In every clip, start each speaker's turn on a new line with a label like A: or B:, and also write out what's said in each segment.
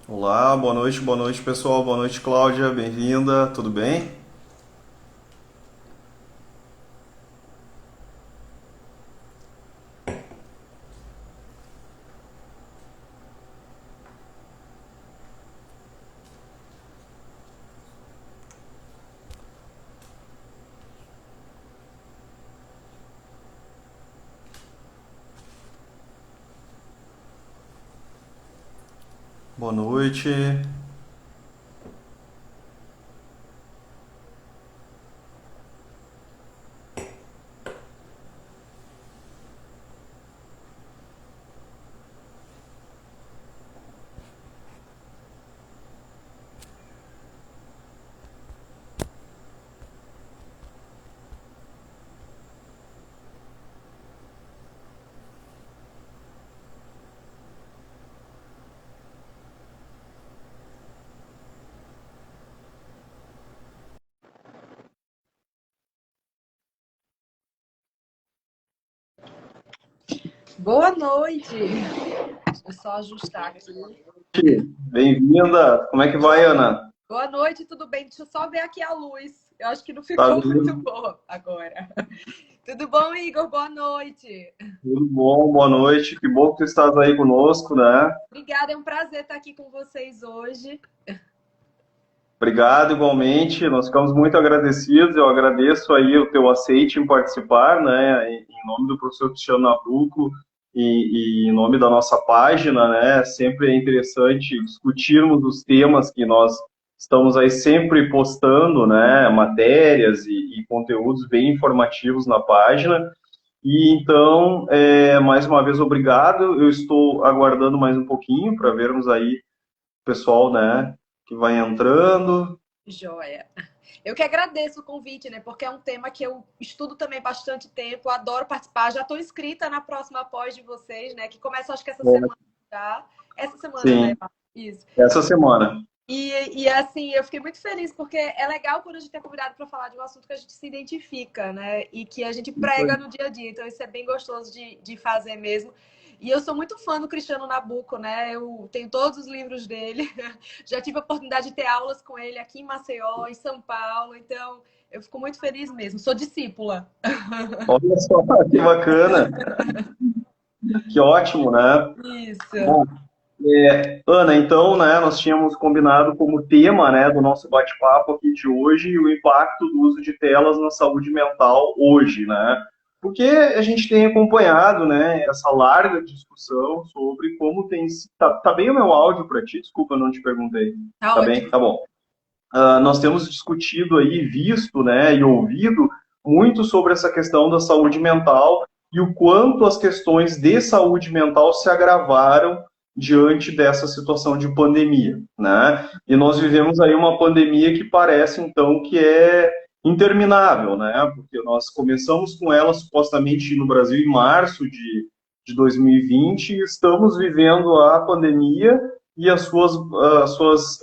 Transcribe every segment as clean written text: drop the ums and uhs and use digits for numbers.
A: Olá, boa noite pessoal, boa noite Cláudia, bem-vinda, tudo bem? Boa noite.
B: Boa noite. Deixa eu só ajustar aqui.
A: Bem-vinda, como é que vai, Ana?
B: Boa noite, tudo bem? Deixa eu só ver aqui a luz. Eu acho que não
A: Tá
B: ficou muito
A: vendo?
B: boa agora. Tudo bom, Igor? Boa noite.
A: Tudo bom, boa noite, que bom que tu estás aí conosco, né?
B: Obrigada, é um prazer estar aqui com vocês hoje.
A: Obrigado igualmente, nós ficamos muito agradecidos, eu agradeço aí o teu aceite em participar, né, em nome do professor Cristiano Nabuco e em nome da nossa página, né, sempre é interessante discutirmos os temas que nós estamos aí sempre postando, né, matérias e conteúdos bem informativos na página, e então, mais uma vez, obrigado, eu estou aguardando mais um pouquinho para vermos aí o pessoal, né, que vai entrando.
B: Joia. Eu que agradeço o convite, né? Porque é um tema que eu estudo também bastante tempo, adoro participar. Já estou inscrita na próxima pós de vocês, né? Que começa, acho que essa semana já. Essa semana, né?
A: Sim,
B: Isso.
A: essa semana.
B: Assim, eu fiquei muito feliz, porque é legal quando a gente é convidado para falar de um assunto que a gente se identifica, né? E que a gente
A: Isso
B: prega
A: aí.
B: no dia a dia. Então, isso é bem gostoso de fazer mesmo. E eu sou muito fã do Cristiano Nabuco, né? Eu tenho todos os livros dele. Já tive a oportunidade de ter aulas com ele aqui em Maceió, em São Paulo. Então, eu fico muito feliz mesmo. Sou discípula.
A: Olha só, que bacana, que ótimo, né?
B: Isso.
A: Bom, Ana, então, né, nós tínhamos combinado como tema, né, do nosso bate-papo aqui de hoje o impacto do uso de telas na saúde mental hoje, né? Porque a gente tem acompanhado, né, essa larga discussão sobre como tem... Tá bem o meu áudio para ti? Desculpa, eu não te perguntei.
B: Tá
A: Tá bem?
B: ótimo.
A: Tá bom. Nós temos discutido aí, visto, né, e ouvido muito sobre essa questão da saúde mental e o quanto as questões de saúde mental se agravaram diante dessa situação de pandemia, né? E nós vivemos aí uma pandemia que parece então que é interminável, né? Porque nós começamos com ela supostamente no Brasil em março de 2020 e estamos vivendo a pandemia e as suas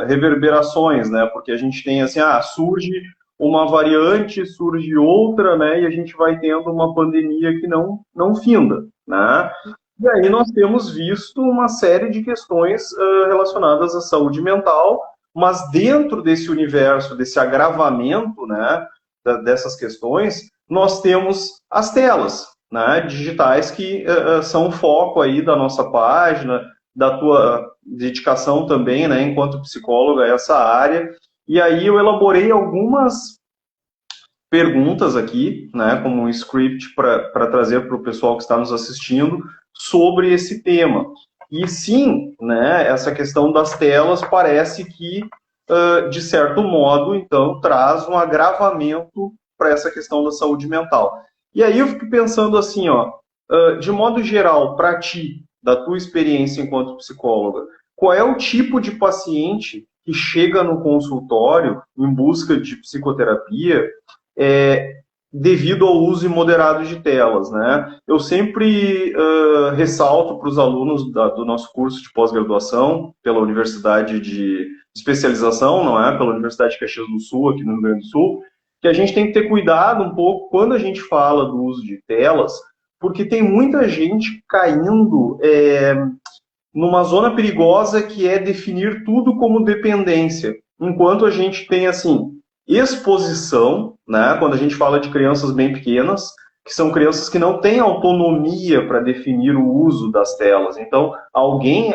A: reverberações, né? Porque a gente tem assim, surge uma variante, surge outra, né? E a gente vai tendo uma pandemia que não finda, né? E aí nós temos visto uma série de questões relacionadas à saúde mental, mas dentro desse universo, desse agravamento, né? Dessas questões, nós temos as telas, né? Digitais que são o foco aí da nossa página, da tua dedicação também, né, enquanto psicóloga, a essa área. E aí eu elaborei algumas perguntas aqui, né, como um script para trazer para o pessoal que está nos assistindo sobre esse tema. E sim, né, essa questão das telas parece que, de certo modo, então, traz um agravamento para essa questão da saúde mental. E aí eu fico pensando assim, ó, de modo geral, para ti, da tua experiência enquanto psicóloga, qual é o tipo de paciente que chega no consultório em busca de psicoterapia é, devido ao uso imoderado de telas, né? Eu sempre ressalto para os alunos do nosso curso de pós-graduação pela Universidade de Especialização, não é? Pela Universidade de Caxias do Sul, aqui no Rio Grande do Sul, que a gente tem que ter cuidado um pouco quando a gente fala do uso de telas, porque tem muita gente caindo numa zona perigosa que é definir tudo como dependência. Enquanto a gente tem, assim, exposição, né? Quando a gente fala de crianças bem pequenas, que são crianças que não têm autonomia para definir o uso das telas. Então, alguém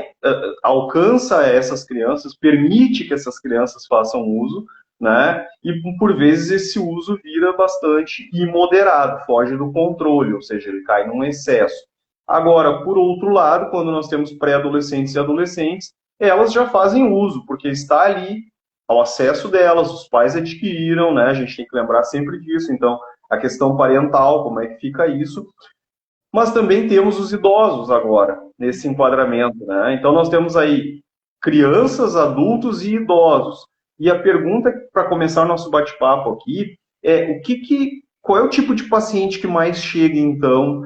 A: alcança essas crianças, permite que essas crianças façam uso, né? E por vezes esse uso vira bastante imoderado, foge do controle, ou seja, ele cai num excesso. Agora, por outro lado, quando nós temos pré-adolescentes e adolescentes, elas já fazem uso, porque está ali ao acesso delas, os pais adquiriram, né? A gente tem que lembrar sempre disso. Então, a questão parental, como é que fica isso? Mas também temos os idosos agora, nesse enquadramento, né? Então, nós temos aí crianças, adultos e idosos. E a pergunta, para começar o nosso bate-papo aqui, é qual é o tipo de paciente que mais chega, então,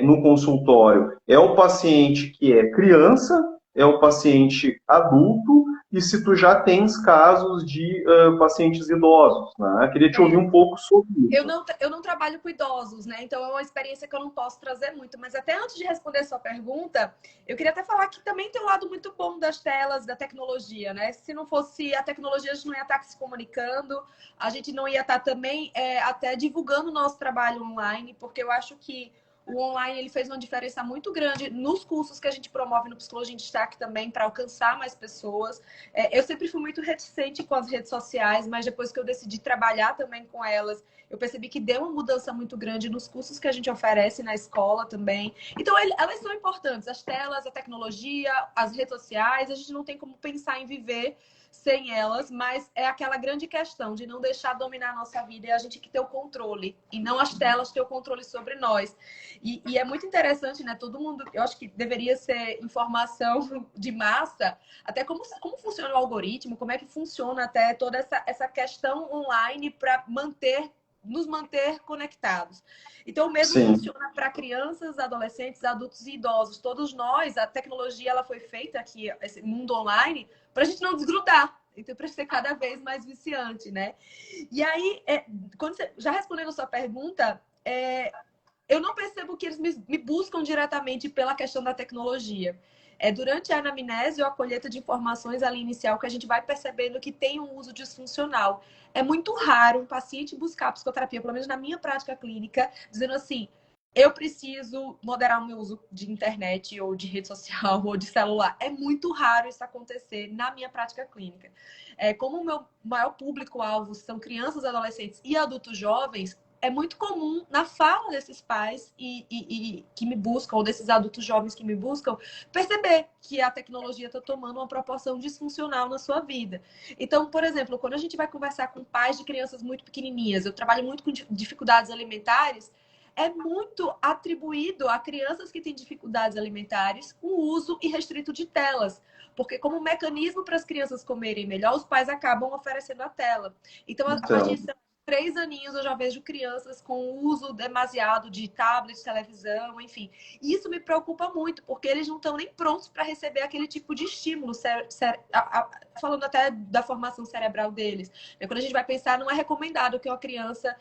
A: no consultório? É o paciente que é criança, é o paciente adulto, e se tu já tens casos de pacientes idosos, né? Queria te ouvir um pouco sobre isso.
B: Eu não trabalho com idosos, né? Então é uma experiência que eu não posso trazer muito. Mas até antes de responder a sua pergunta, eu queria até falar que também tem um lado muito bom das telas, da tecnologia, né? Se não fosse a tecnologia, a gente não ia estar se comunicando, a gente não ia estar também até divulgando o nosso trabalho online, porque eu acho que o online ele fez uma diferença muito grande nos cursos que a gente promove no Psicologia em Destaque também, para alcançar mais pessoas. Eu sempre fui muito reticente com as redes sociais, mas depois que eu decidi trabalhar também com elas, eu percebi que deu uma mudança muito grande nos cursos que a gente oferece na escola também. Então, elas são importantes. As telas, a tecnologia, as redes sociais, a gente não tem como pensar em viver sem elas, mas é aquela grande questão de não deixar dominar a nossa vida e a gente que ter o controle, e não as telas ter o controle sobre nós. E é muito interessante, né? Todo mundo, eu acho que deveria ser informação de massa, até como funciona o algoritmo, como é que funciona até toda essa questão online para nos manter conectados. Então, o mesmo
A: Sim,
B: funciona para crianças, adolescentes, adultos e idosos. Todos nós, a tecnologia ela foi feita aqui, esse mundo online, para a gente não desgrudar. Então, para ser cada vez mais viciante, né? E aí, já respondendo a sua pergunta, eu não percebo que eles me buscam diretamente pela questão da tecnologia. Durante a anamnese ou a colheita de informações ali inicial que a gente vai percebendo que tem um uso disfuncional. É muito raro um paciente buscar psicoterapia, pelo menos na minha prática clínica, dizendo assim, eu preciso moderar o meu uso de internet ou de rede social ou de celular. É muito raro isso acontecer na minha prática clínica. Como o meu maior público-alvo são crianças, adolescentes e adultos jovens, é muito comum na fala desses pais e que me buscam, ou desses adultos jovens que me buscam, perceber que a tecnologia está tomando uma proporção disfuncional na sua vida. Então, por exemplo, quando a gente vai conversar com pais de crianças muito pequenininhas, eu trabalho muito com dificuldades alimentares, é muito atribuído a crianças que têm dificuldades alimentares o uso irrestrito de telas. Porque como mecanismo para as crianças comerem melhor, os pais acabam oferecendo a tela. Então, a partir
A: então,
B: de 3 aninhos eu já vejo crianças com uso demasiado de tablet, televisão, enfim. E isso me preocupa muito, porque eles não estão nem prontos para receber aquele tipo de estímulo, falando até da formação cerebral deles. Quando a gente vai pensar, não é recomendado que uma criança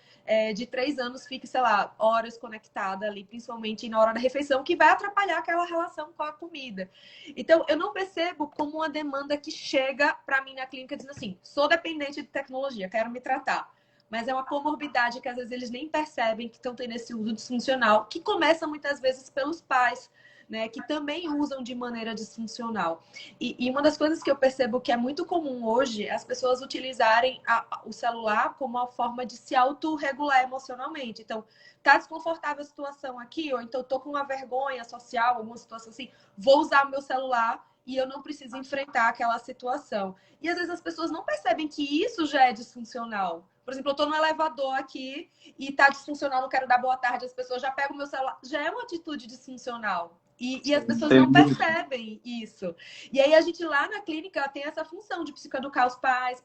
B: de 3 anos fique, sei lá, horas conectada ali, principalmente na hora da refeição, que vai atrapalhar aquela relação com a comida. Então, eu não percebo como uma demanda que chega para mim na clínica dizendo assim, sou dependente de tecnologia, quero me tratar. Mas é uma comorbidade que às vezes eles nem percebem que estão tendo esse uso disfuncional, que começa muitas vezes pelos pais, né, que também usam de maneira disfuncional. E uma das coisas que eu percebo que é muito comum hoje é as pessoas utilizarem o celular como uma forma de se autorregular emocionalmente. Então, tá desconfortável a situação aqui, ou então tô com uma vergonha social, alguma situação assim, vou usar o meu celular e eu não preciso enfrentar aquela situação. E às vezes as pessoas não percebem que isso já é disfuncional. Por exemplo, eu estou no elevador aqui e está disfuncional, não quero dar boa tarde, as pessoas já pegam o meu celular. Já é uma atitude disfuncional. E as pessoas não percebem isso. E aí a gente lá na clínica tem essa função de psicoeducar os pais,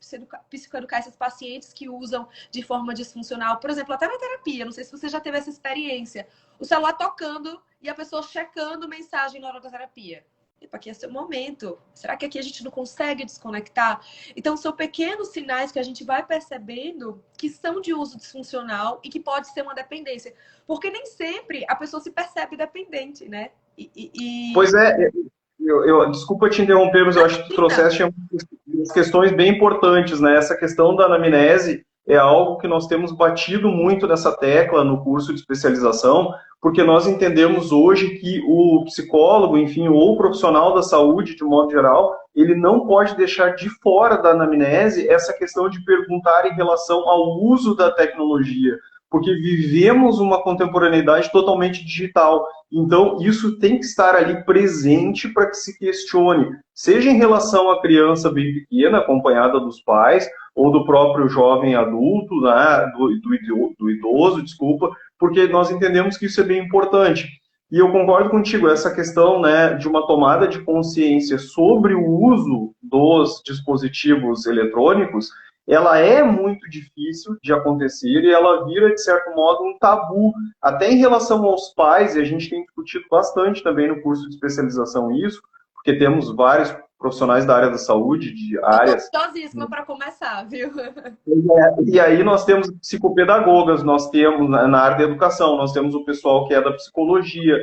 B: psicoeducar esses pacientes que usam de forma disfuncional. Por exemplo, até na terapia, não sei se você já teve essa experiência. O celular tocando e a pessoa checando mensagem na hora da terapia. Aqui é seu momento. Será que aqui a gente não consegue desconectar? Então, são pequenos sinais que a gente vai percebendo que são de uso disfuncional e que pode ser uma dependência. Porque nem sempre a pessoa se percebe dependente, né?
A: pois é, Desculpa te interromper, mas eu acho que tu trouxeste umas questões bem importantes, né? Essa questão da anamnese é algo que nós temos batido muito nessa tecla no curso de especialização, porque nós entendemos hoje que o psicólogo, enfim, ou o profissional da saúde, de modo geral, ele não pode deixar de fora da anamnese essa questão de perguntar em relação ao uso da tecnologia, porque vivemos uma contemporaneidade totalmente digital. Então, isso tem que estar ali presente para que se questione, seja em relação à criança bem pequena, acompanhada dos pais, ou do próprio jovem adulto, né, do idoso, desculpa, porque nós entendemos que isso é bem importante. E eu concordo contigo, essa questão, né, de uma tomada de consciência sobre o uso dos dispositivos eletrônicos, ela é muito difícil de acontecer e ela vira, de certo modo, um tabu. Até em relação aos pais, e a gente tem discutido bastante também no curso de especialização isso, porque temos vários profissionais da área da saúde, de
B: Eu tô
A: áreas.
B: ansiosíssima para começar, viu?
A: E aí nós temos psicopedagogas, nós temos na área da educação, nós temos o pessoal que é da psicologia,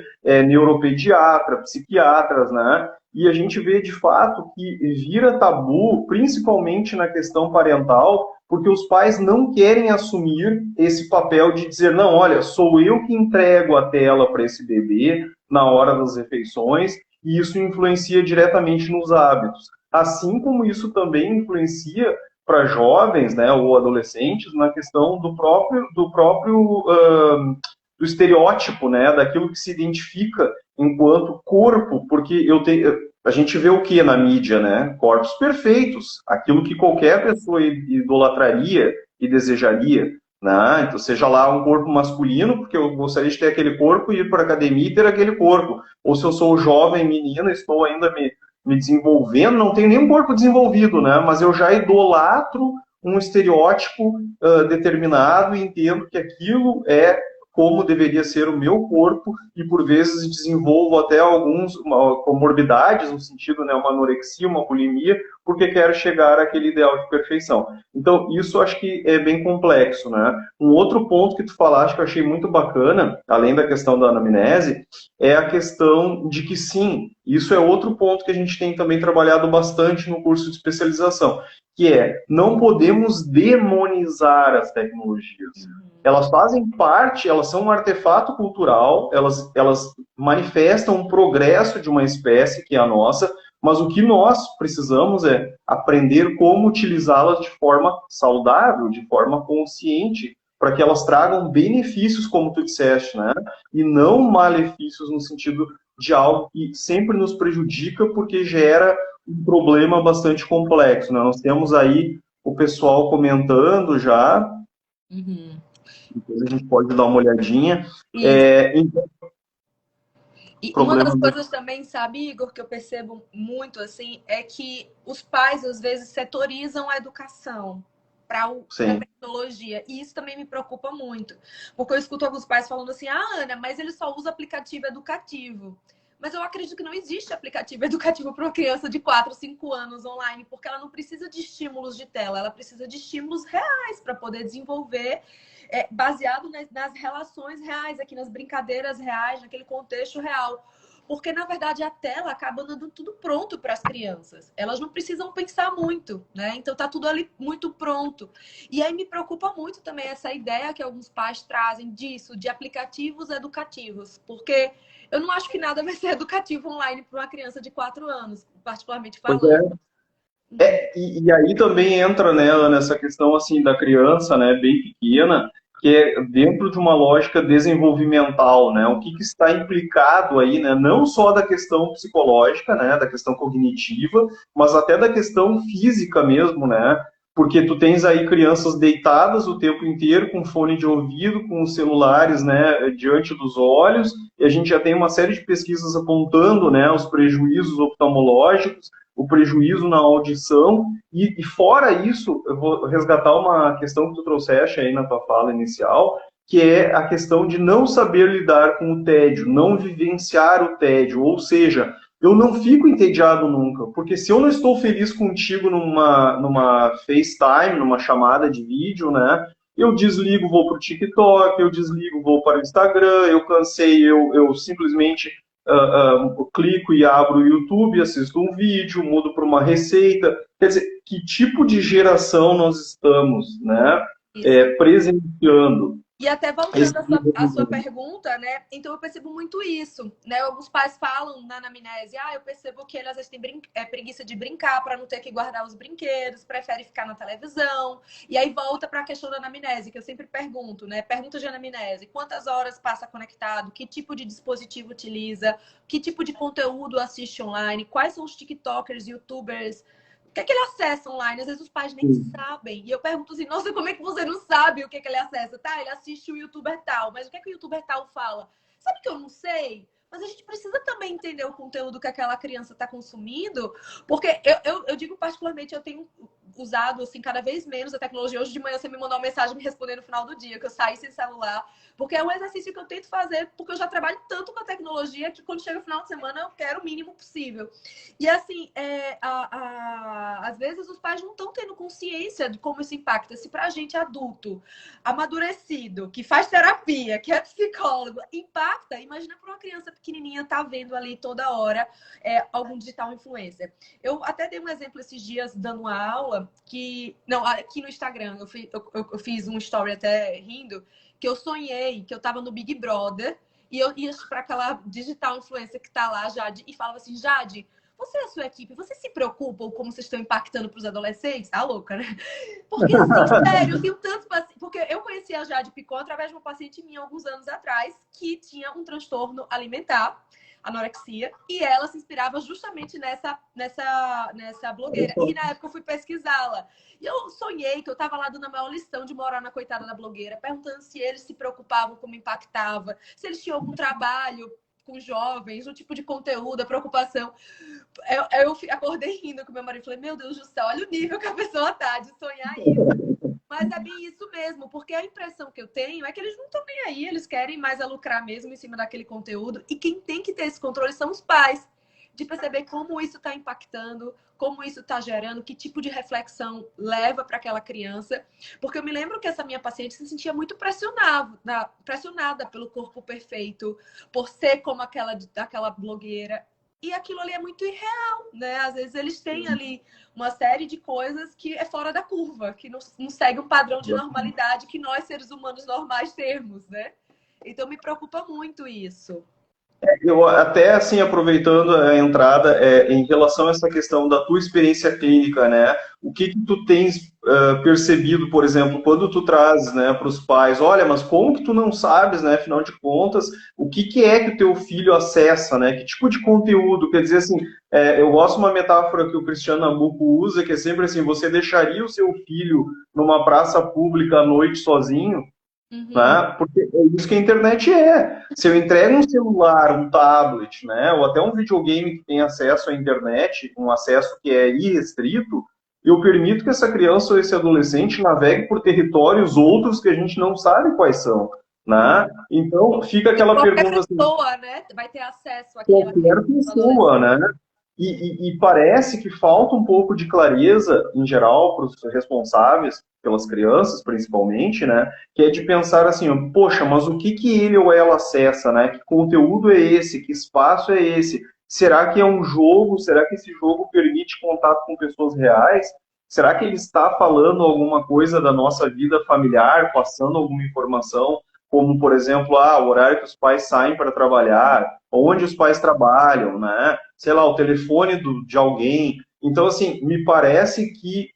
A: neuropediatra, psiquiatras, né? E a gente vê de fato que vira tabu, principalmente na questão parental, porque os pais não querem assumir esse papel de dizer, não, olha, sou eu que entrego a tela para esse bebê na hora das refeições, e isso influencia diretamente nos hábitos. Assim como isso também influencia para jovens, né, ou adolescentes, na questão do estereótipo, né, daquilo que se identifica enquanto corpo, porque a gente vê o que na mídia, né, corpos perfeitos, aquilo que qualquer pessoa idolatraria e desejaria, né, então seja lá um corpo masculino, porque eu gostaria de ter aquele corpo e ir para a academia e ter aquele corpo, ou se eu sou jovem menina, estou ainda me desenvolvendo, não tenho nenhum corpo desenvolvido, né? Mas eu já idolatro um estereótipo determinado e entendo que aquilo é como deveria ser o meu corpo e por vezes desenvolvo até alguns comorbidades no sentido, né, uma anorexia, uma bulimia, porque quero chegar àquele ideal de perfeição. Então isso acho que é bem complexo, né? Um outro ponto que tu falaste que eu achei muito bacana, além da questão da anamnese, é a questão de que sim, isso é outro ponto que a gente tem também trabalhado bastante no curso de especialização, que é não podemos demonizar as tecnologias. Elas fazem parte, elas são um artefato cultural, elas manifestam um progresso de uma espécie que é a nossa, mas o que nós precisamos é aprender como utilizá-las de forma saudável, de forma consciente, para que elas tragam benefícios, como tu disseste, né? E não malefícios no sentido de algo que sempre nos prejudica porque gera um problema bastante complexo, né? Nós temos aí o pessoal comentando já, depois a gente pode dar uma olhadinha. Então,
B: E uma
A: problema
B: das coisas também, sabe, Igor, que eu percebo muito assim, é que os pais às vezes setorizam a educação para a tecnologia. E isso também me preocupa muito. Porque eu escuto alguns pais falando assim, ah, Ana, mas ele só usa aplicativo educativo. Mas eu acredito que não existe aplicativo educativo para uma criança de 4, 5 anos online, porque ela não precisa de estímulos de tela, ela precisa de estímulos reais para poder desenvolver, baseado nas relações reais, aqui nas brincadeiras reais, naquele contexto real. Porque, na verdade, a tela acaba dando tudo pronto para as crianças. Elas não precisam pensar muito, né? Então, tá tudo ali muito pronto. E aí me preocupa muito também essa ideia que alguns pais trazem disso, de aplicativos educativos. Porque eu não acho que nada vai ser educativo online para uma criança de 4 anos, particularmente falando.
A: E aí também entra, né, Ana, essa questão assim da criança, né, bem pequena, que é dentro de uma lógica desenvolvimental, né? O que está implicado aí, né? Não só da questão psicológica, né? Da questão cognitiva, mas até da questão física mesmo, né? Porque tu tens aí crianças deitadas o tempo inteiro com fone de ouvido, com os celulares, né, diante dos olhos, e a gente já tem uma série de pesquisas apontando, né, os prejuízos oftalmológicos, o prejuízo na audição, e fora isso, eu vou resgatar uma questão que tu trouxeste aí na tua fala inicial, que é a questão de não saber lidar com o tédio, não vivenciar o tédio, ou seja, eu não fico entediado nunca, porque se eu não estou feliz contigo numa FaceTime, numa chamada de vídeo, né, eu desligo, vou para o TikTok, eu desligo, vou para o Instagram, eu cansei, eu simplesmente eu clico e abro o YouTube, assisto um vídeo, mudo para uma receita. Quer dizer, que tipo de geração nós estamos, né,
B: Isso.
A: presenciando
B: E até
A: esse
B: voltando à sua
A: desenvolvimento?
B: pergunta, né? Então eu percebo muito isso, né? Alguns pais falam na anamnese, eu percebo que ele às vezes tem preguiça de brincar para não ter que guardar os brinquedos, prefere ficar na televisão. E aí volta para a questão da anamnese, que eu sempre pergunto, né? Pergunta de anamnese: quantas horas passa conectado? Que tipo de dispositivo utiliza? Que tipo de conteúdo assiste online? Quais são os TikTokers, YouTubers? O que é que ele acessa online? Às vezes os pais nem sabem. E eu pergunto assim, nossa, como é que você não sabe o que é que ele acessa? Tá, ele assiste o youtuber tal, mas o que é que o youtuber tal fala? Sabe que eu não sei? Mas a gente precisa também entender o conteúdo que aquela criança está consumindo, porque eu digo particularmente, eu tenho usado assim cada vez menos a tecnologia. Hoje de manhã você me mandou uma mensagem me respondendo no final do dia, que eu saí sem celular, porque é um exercício que eu tento fazer, porque eu já trabalho tanto com a tecnologia que quando chega o final de semana eu quero o mínimo possível. E assim, às vezes os pais não estão tendo consciência de como isso impacta. Se pra gente adulto, amadurecido, que faz terapia, que é psicólogo, impacta, imagina para uma criança pequenininha tá vendo ali toda hora algum digital influencer. Eu até dei um exemplo esses dias dando uma aula que... Não, aqui no Instagram, eu fiz um story até rindo, que eu sonhei que eu tava no Big Brother e eu ia para aquela digital influencer que tá lá, Jade, e falava assim, Jade, você e a sua equipe, vocês se preocupam como vocês estão impactando para os adolescentes? Tá louca, né? Porque, assim, sério, eu tenho tantos pacientes... Porque eu conheci a Jade Picon através de uma paciente minha alguns anos atrás que tinha um transtorno alimentar, anorexia, e ela se inspirava justamente nessa blogueira. E na época eu fui pesquisá-la. E eu sonhei que eu estava lá dando a maior lição de morar na coitada da blogueira, perguntando se eles se preocupavam como impactava, se eles tinham algum trabalho com jovens, o tipo de conteúdo, a preocupação. Eu acordei rindo com meu marido e falei, meu Deus do céu, olha o nível que a pessoa tá de sonhar isso. Mas é bem isso mesmo, porque a impressão que eu tenho é que eles não estão nem aí, eles querem mais a lucrar mesmo em cima daquele conteúdo. E quem tem que ter esse controle são os pais, de perceber como isso está impactando, como isso está gerando, que tipo de reflexão leva para aquela criança. Porque eu me lembro que essa minha paciente se sentia muito pressionada pelo corpo perfeito, por ser como aquela blogueira. E aquilo ali é muito irreal, né? Às vezes eles têm ali uma série de coisas que é fora da curva, que não segue um padrão de normalidade que nós, seres humanos normais, temos, né? Então me preocupa muito isso.
A: Eu até, assim, aproveitando a entrada, em relação a essa questão da tua experiência clínica, né? O que que tu tens percebido, por exemplo, quando tu trazes, né, para os pais, olha, mas como que tu não sabes, né, afinal de contas, o que que é que o teu filho acessa, né? Que tipo de conteúdo? Quer dizer, assim, eu gosto de uma metáfora que o Cristiano Nabuco usa, que é sempre assim, você deixaria o seu filho numa praça pública à noite sozinho?
B: Uhum.
A: Né? Porque é isso que a internet é. Se eu entrego um celular, um tablet, né, ou até um videogame que tem acesso à internet, um acesso que é irrestrito, eu permito que essa criança ou esse adolescente navegue por territórios outros que a gente não sabe quais são. Né? Então, fica
B: E
A: aquela
B: qualquer
A: pergunta assim,
B: pessoa, né, vai ter acesso àquilo,
A: qualquer
B: adolescente.
A: pessoa, né? E parece que falta um pouco de clareza, em geral, para os responsáveis, pelas crianças, principalmente, né? Que é de pensar assim, poxa, mas o que que ele ou ela acessa, né? Que conteúdo é esse? Que espaço é esse? Será que é um jogo? Será que esse jogo permite contato com pessoas reais? Será que ele está falando alguma coisa da nossa vida familiar, passando alguma informação, como, por exemplo, o horário que os pais saem para trabalhar, onde os pais trabalham, né? Sei lá, o telefone de alguém. Então, assim, me parece que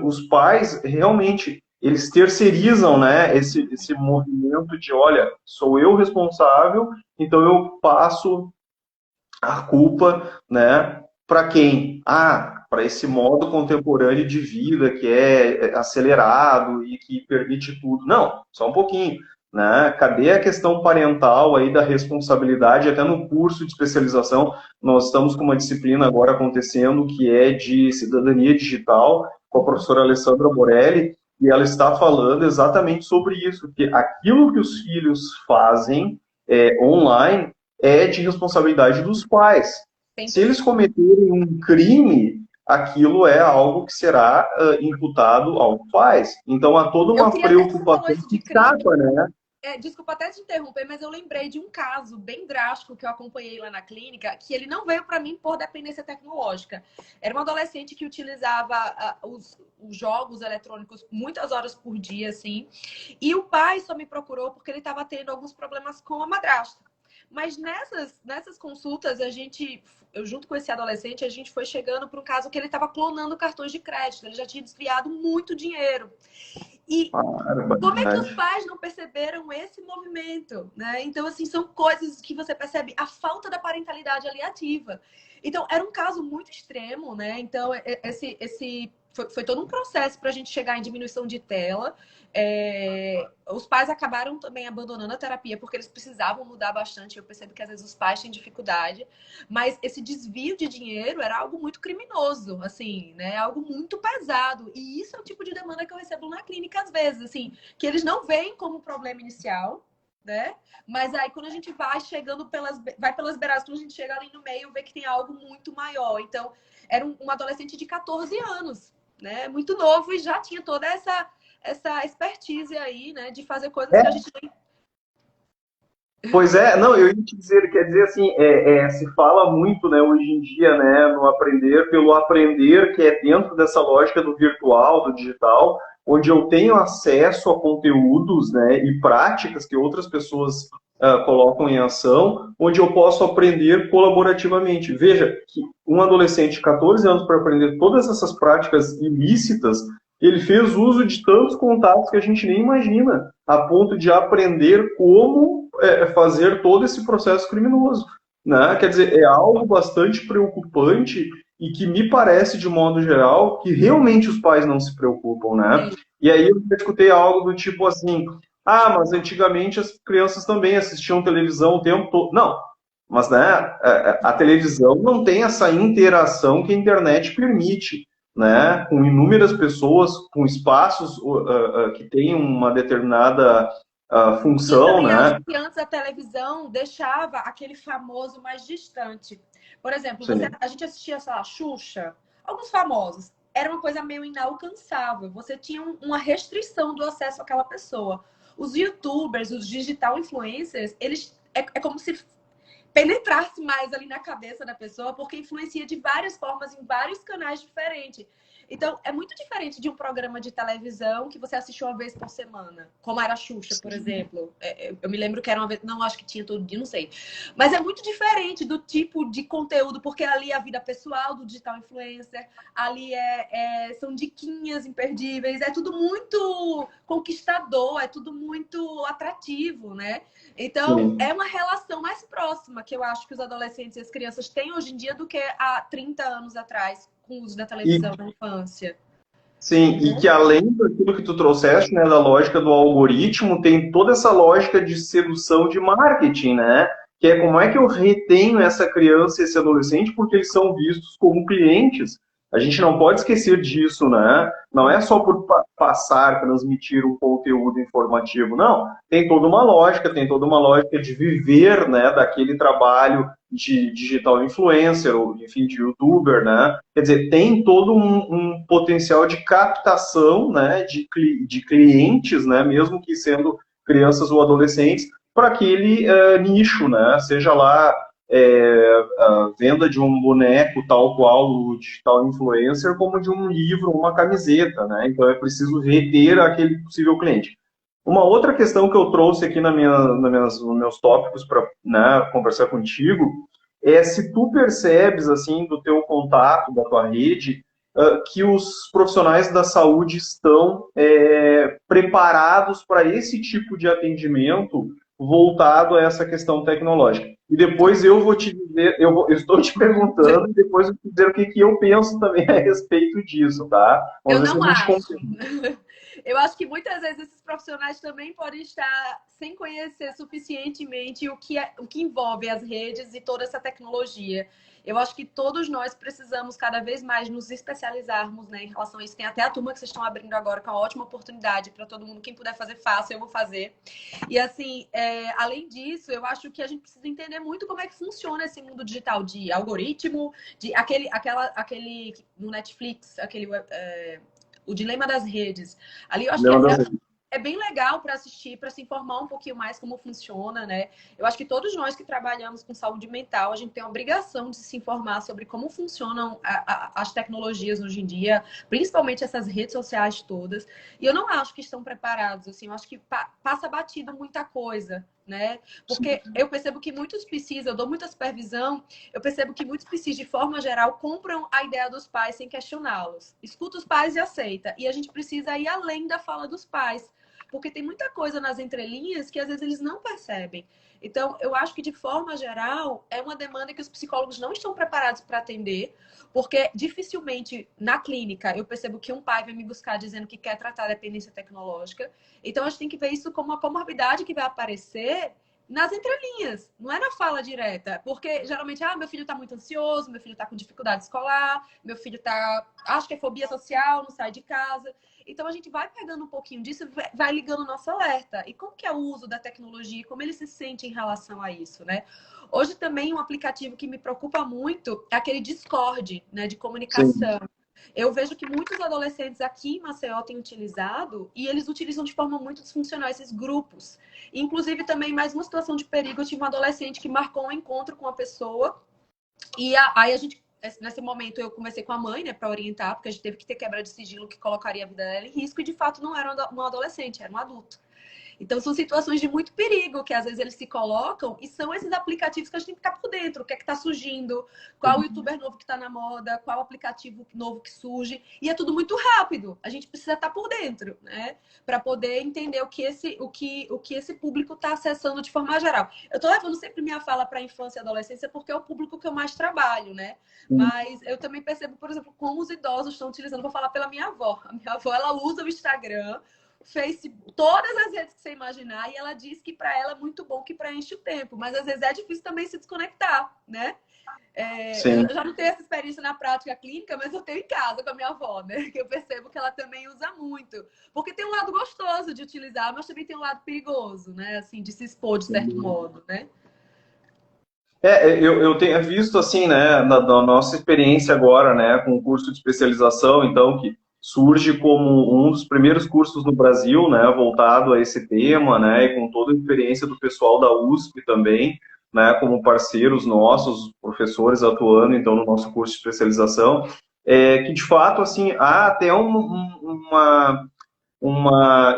A: os pais realmente eles terceirizam, né, esse movimento de, olha, sou eu responsável, então eu passo a culpa, né, para quem? Para esse modo contemporâneo de vida que é acelerado e que permite tudo. Não, só um pouquinho. Né? Cadê a questão parental aí da responsabilidade? Até no curso de especialização, nós estamos com uma disciplina agora acontecendo que é de cidadania digital, com a professora Alessandra Morelli, e ela está falando exatamente sobre isso, que aquilo que os filhos fazem online é de responsabilidade dos pais. Se eles
B: 100%.
A: cometerem um crime, aquilo é algo que será imputado aos pais. Então há toda
B: Eu
A: uma
B: queria até que você falou
A: preocupação
B: isso
A: que
B: de crime.
A: escapa, né?
B: desculpa até te interromper, mas eu lembrei de um caso bem drástico que eu acompanhei lá na clínica, que ele não veio para mim por dependência tecnológica. Era um adolescente que utilizava os jogos eletrônicos muitas horas por dia, assim, e o pai só me procurou porque ele estava tendo alguns problemas com a madrasta. Mas nessas consultas, eu junto com esse adolescente, a gente foi chegando para um caso que ele estava clonando cartões de crédito, ele já tinha desviado muito dinheiro. E como é que os pais não perceberam esse movimento, né? Então, assim, são coisas que você percebe a falta da parentalidade ali ativa. Então, era um caso muito extremo, né? Então, foi todo um processo para a gente chegar em diminuição de tela. Os pais acabaram também abandonando a terapia porque eles precisavam mudar bastante. Eu percebo que às vezes os pais têm dificuldade, mas esse desvio de dinheiro era algo muito criminoso, assim, né? Algo muito pesado. E isso é o tipo de demanda que eu recebo na clínica às vezes, assim, que eles não veem como problema inicial, né? Mas aí quando a gente vai chegando vai pelas beiradas, quando a gente chega ali no meio, vê que tem algo muito maior. Então, era um adolescente de 14 anos, né? Muito novo e já tinha toda essa expertise aí, né? De fazer coisas que a gente nem...
A: Pois é, não, eu ia te dizer, quer dizer assim, se fala muito, né, hoje em dia, né, no aprender, pelo aprender que é dentro dessa lógica do virtual, do digital, onde eu tenho acesso a conteúdos, né, e práticas que outras pessoas colocam em ação, onde eu posso aprender colaborativamente. Veja que um adolescente de 14 anos para aprender todas essas práticas ilícitas, ele fez uso de tantos contatos que a gente nem imagina, a ponto de aprender como fazer todo esse processo criminoso, né? Quer dizer, é algo bastante preocupante e que me parece, de modo geral, que realmente os pais não se preocupam, né? E aí eu escutei algo do tipo assim, mas antigamente as crianças também assistiam televisão o tempo todo. Não, mas né, a televisão não tem essa interação que a internet permite, né? Com inúmeras pessoas, com espaços que têm uma determinada função, né?
B: Acho que antes a televisão deixava aquele famoso mais distante. Por exemplo, a gente assistia, sei lá, Xuxa, alguns famosos. Era uma coisa meio inalcançável. Você tinha uma restrição do acesso àquela pessoa. Os YouTubers, os digital influencers, eles é como se penetrasse mais ali na cabeça da pessoa, porque influencia de várias formas em vários canais diferentes. Então, é muito diferente de um programa de televisão que você assiste uma vez por semana, como era a Xuxa, por exemplo. Eu me lembro que era uma vez, não acho que tinha todo dia, não sei. Mas é muito diferente do tipo de conteúdo, porque ali é a vida pessoal do digital influencer, ali são diquinhas imperdíveis, é tudo muito conquistador, é tudo muito atrativo, né? Então, é uma relação mais próxima que eu acho que os adolescentes e as crianças têm hoje em dia do que há 30 anos atrás, com o uso da televisão na infância.
A: Sim, e que além daquilo que tu trouxeste, né, da lógica do algoritmo, tem toda essa lógica de sedução de marketing, né? Que é como é que eu retenho essa criança e esse adolescente, porque eles são vistos como clientes. A gente não pode esquecer disso, né? Não é só por passar, transmitir um conteúdo informativo, não. Tem toda uma lógica, tem toda uma lógica de viver, né, daquele trabalho de digital influencer, ou enfim, de youtuber, né? Quer dizer, tem todo um potencial de captação, né, de clientes, né, mesmo que sendo crianças ou adolescentes, para aquele nicho, né? Seja lá a venda de um boneco tal qual o digital influencer, como de um livro, uma camiseta, né? Então é preciso reter aquele possível cliente. Uma outra questão que eu trouxe aqui nos meus tópicos para, né, conversar contigo é se tu percebes, assim, do teu contato, da tua rede, que os profissionais da saúde estão preparados para esse tipo de atendimento voltado a essa questão tecnológica. E depois eu vou te dizer, eu estou te perguntando, e depois eu vou te dizer o que eu penso também a respeito disso, tá?
B: Vamos ver se a gente acho. Eu acho que muitas vezes esses profissionais também podem estar sem conhecer suficientemente o que envolve as redes e toda essa tecnologia. Eu acho que todos nós precisamos cada vez mais nos especializarmos, né, em relação a isso. Tem até a turma que vocês estão abrindo agora, que é uma ótima oportunidade para todo mundo. Quem puder fazer, faça, eu vou fazer. E assim, além disso, eu acho que a gente precisa entender muito como é que funciona esse mundo digital de algoritmo, de aquele no Netflix, o dilema das redes. Ali eu acho que é bem legal para assistir, para se informar um pouquinho mais como funciona, né? Eu acho que todos nós que trabalhamos com saúde mental, a gente tem a obrigação de se informar sobre como funcionam as tecnologias hoje em dia, principalmente essas redes sociais todas. E eu não acho que estão preparados, assim, eu acho que passa batido muita coisa, né? Porque eu percebo que muitos psis, eu dou muita supervisão, eu percebo que muitos psis, de forma geral, compram a ideia dos pais sem questioná-los. Escuta os pais e aceita. E a gente precisa ir além da fala dos pais. Porque tem muita coisa nas entrelinhas que às vezes eles não percebem. Então, eu acho que de forma geral, é uma demanda que os psicólogos não estão preparados para atender, porque dificilmente na clínica eu percebo que um pai vai me buscar dizendo que quer tratar a dependência tecnológica. Então, a gente tem que ver isso como uma comorbidade que vai aparecer nas entrelinhas, não é na fala direta. Porque geralmente, meu filho está muito ansioso, meu filho está com dificuldade escolar, meu filho acho que é fobia social, não sai de casa. Então, a gente vai pegando um pouquinho disso e vai ligando o nosso alerta. E como que é o uso da tecnologia? Como ele se sente em relação a isso, né? Hoje também um aplicativo que me preocupa muito é aquele Discord, né, de comunicação. Sim. Eu vejo que muitos adolescentes aqui em Maceió têm utilizado e eles utilizam de forma muito disfuncional esses grupos. Inclusive, também, mais uma situação de perigo, eu tive um adolescente que marcou um encontro com uma pessoa e aí a gente... Nesse momento, eu conversei com a mãe, né, para orientar, porque a gente teve que ter quebra de sigilo que colocaria a vida dela em risco, e de fato não era um adolescente, era um adulto. Então, são situações de muito perigo que às vezes eles se colocam e são esses aplicativos que a gente tem que ficar por dentro. O que é que está surgindo, qual youtuber novo que está na moda, qual aplicativo novo que surge. E é tudo muito rápido. A gente precisa estar por dentro, né? Para poder entender o que esse público está acessando de forma geral. Eu estou levando sempre minha fala para a infância e adolescência porque é o público que eu mais trabalho, né? Mas eu também percebo, por exemplo, como os idosos estão utilizando. Vou falar pela minha avó. A minha avó, ela usa o Instagram, Facebook, todas as redes que você imaginar, e ela diz que para ela é muito bom, que preenche o tempo, mas às vezes é difícil também se desconectar, né? Eu já não tenho essa experiência na prática clínica, mas eu tenho em casa com a minha avó, né? Que eu percebo que ela também usa muito, porque tem um lado gostoso de utilizar, mas também tem um lado perigoso, né? Assim, de se expor de certo modo, né?
A: Eu tenho visto, assim, né, na nossa experiência agora, né, com o curso de especialização, então, que surge como um dos primeiros cursos no Brasil, né, voltado a esse tema, né, e com toda a experiência do pessoal da USP também, né, como parceiros nossos, professores atuando, então, no nosso curso de especialização, que, de fato, assim, há até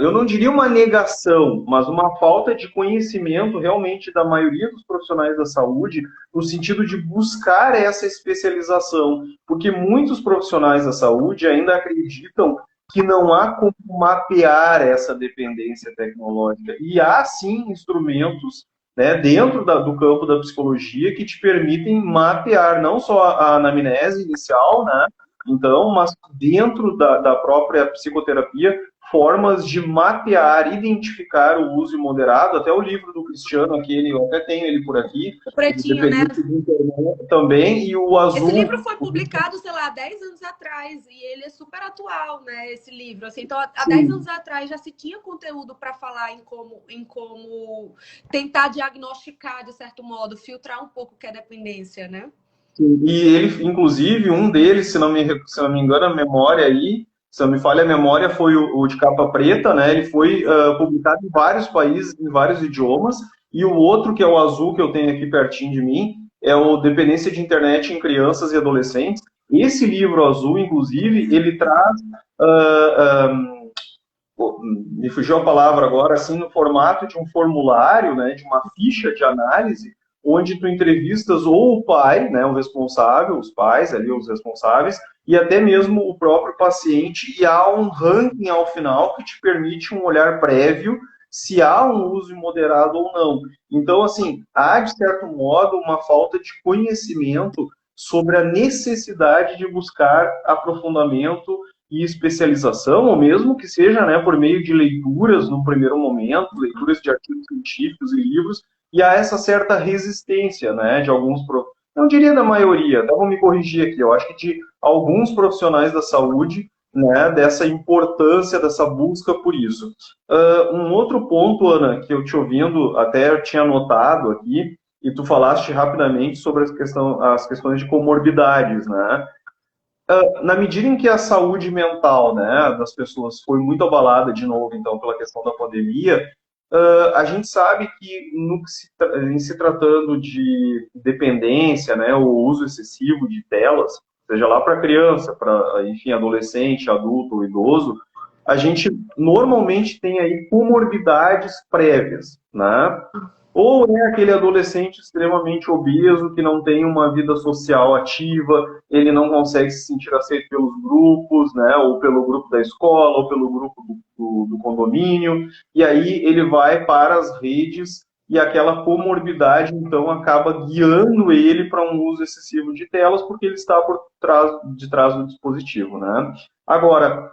A: eu não diria uma negação, mas uma falta de conhecimento realmente da maioria dos profissionais da saúde, no sentido de buscar essa especialização, porque muitos profissionais da saúde ainda acreditam que não há como mapear essa dependência tecnológica. E há, sim, instrumentos, né, dentro do campo da psicologia que te permitem mapear não só a anamnese inicial, né, então, mas dentro da própria psicoterapia, formas de mapear, identificar o uso imoderado, até o livro do Cristiano, aquele, eu até tenho ele por aqui.
B: O pretinho, né?
A: Também, e o azul...
B: Esse livro foi publicado, sei lá, 10 anos atrás, e ele é super atual, né, esse livro. Assim, então, há 10 anos atrás já se tinha conteúdo para falar em como tentar diagnosticar, de certo modo, filtrar um pouco o que é dependência, né?
A: E ele, inclusive, um deles, se não me engano, a memória aí, se não me falha a memória, foi o de capa preta, né? Ele foi publicado em vários países, em vários idiomas, e o outro, que é o azul, que eu tenho aqui pertinho de mim, é o Dependência de Internet em Crianças e Adolescentes. Esse livro azul, inclusive, ele traz, me fugiu a palavra agora, assim, no formato de um formulário, né, de uma ficha de análise, onde tu entrevistas ou o pai, né, o responsável, os pais ali, os responsáveis, e até mesmo o próprio paciente, e há um ranking ao final que te permite um olhar prévio se há um uso imoderado ou não. Então, assim, há, de certo modo, uma falta de conhecimento sobre a necessidade de buscar aprofundamento e especialização, ou mesmo que seja, né, por meio de leituras no primeiro momento, leituras de artigos científicos e livros, e há essa certa resistência, né, de alguns, não diria da maioria, até vou me corrigir aqui, eu acho que de alguns profissionais da saúde, né, dessa importância, dessa busca por isso. Um outro ponto, Ana, que eu te ouvindo, até eu tinha anotado aqui, e tu falaste rapidamente sobre as questões de comorbidades, né? Na medida em que a saúde mental, né, das pessoas foi muito abalada de novo, então, pela questão da pandemia, a gente sabe que em se tratando de dependência, né, o uso excessivo de telas, seja lá para criança, para, enfim, adolescente, adulto ou idoso, a gente normalmente tem aí comorbidades prévias, né? Ou é aquele adolescente extremamente obeso que não tem uma vida social ativa, ele não consegue se sentir aceito pelos grupos, né? Ou pelo grupo da escola, ou pelo grupo do condomínio, e aí ele vai para as redes e aquela comorbidade, então, acaba guiando ele para um uso excessivo de telas, porque ele está de trás do dispositivo, né? Agora,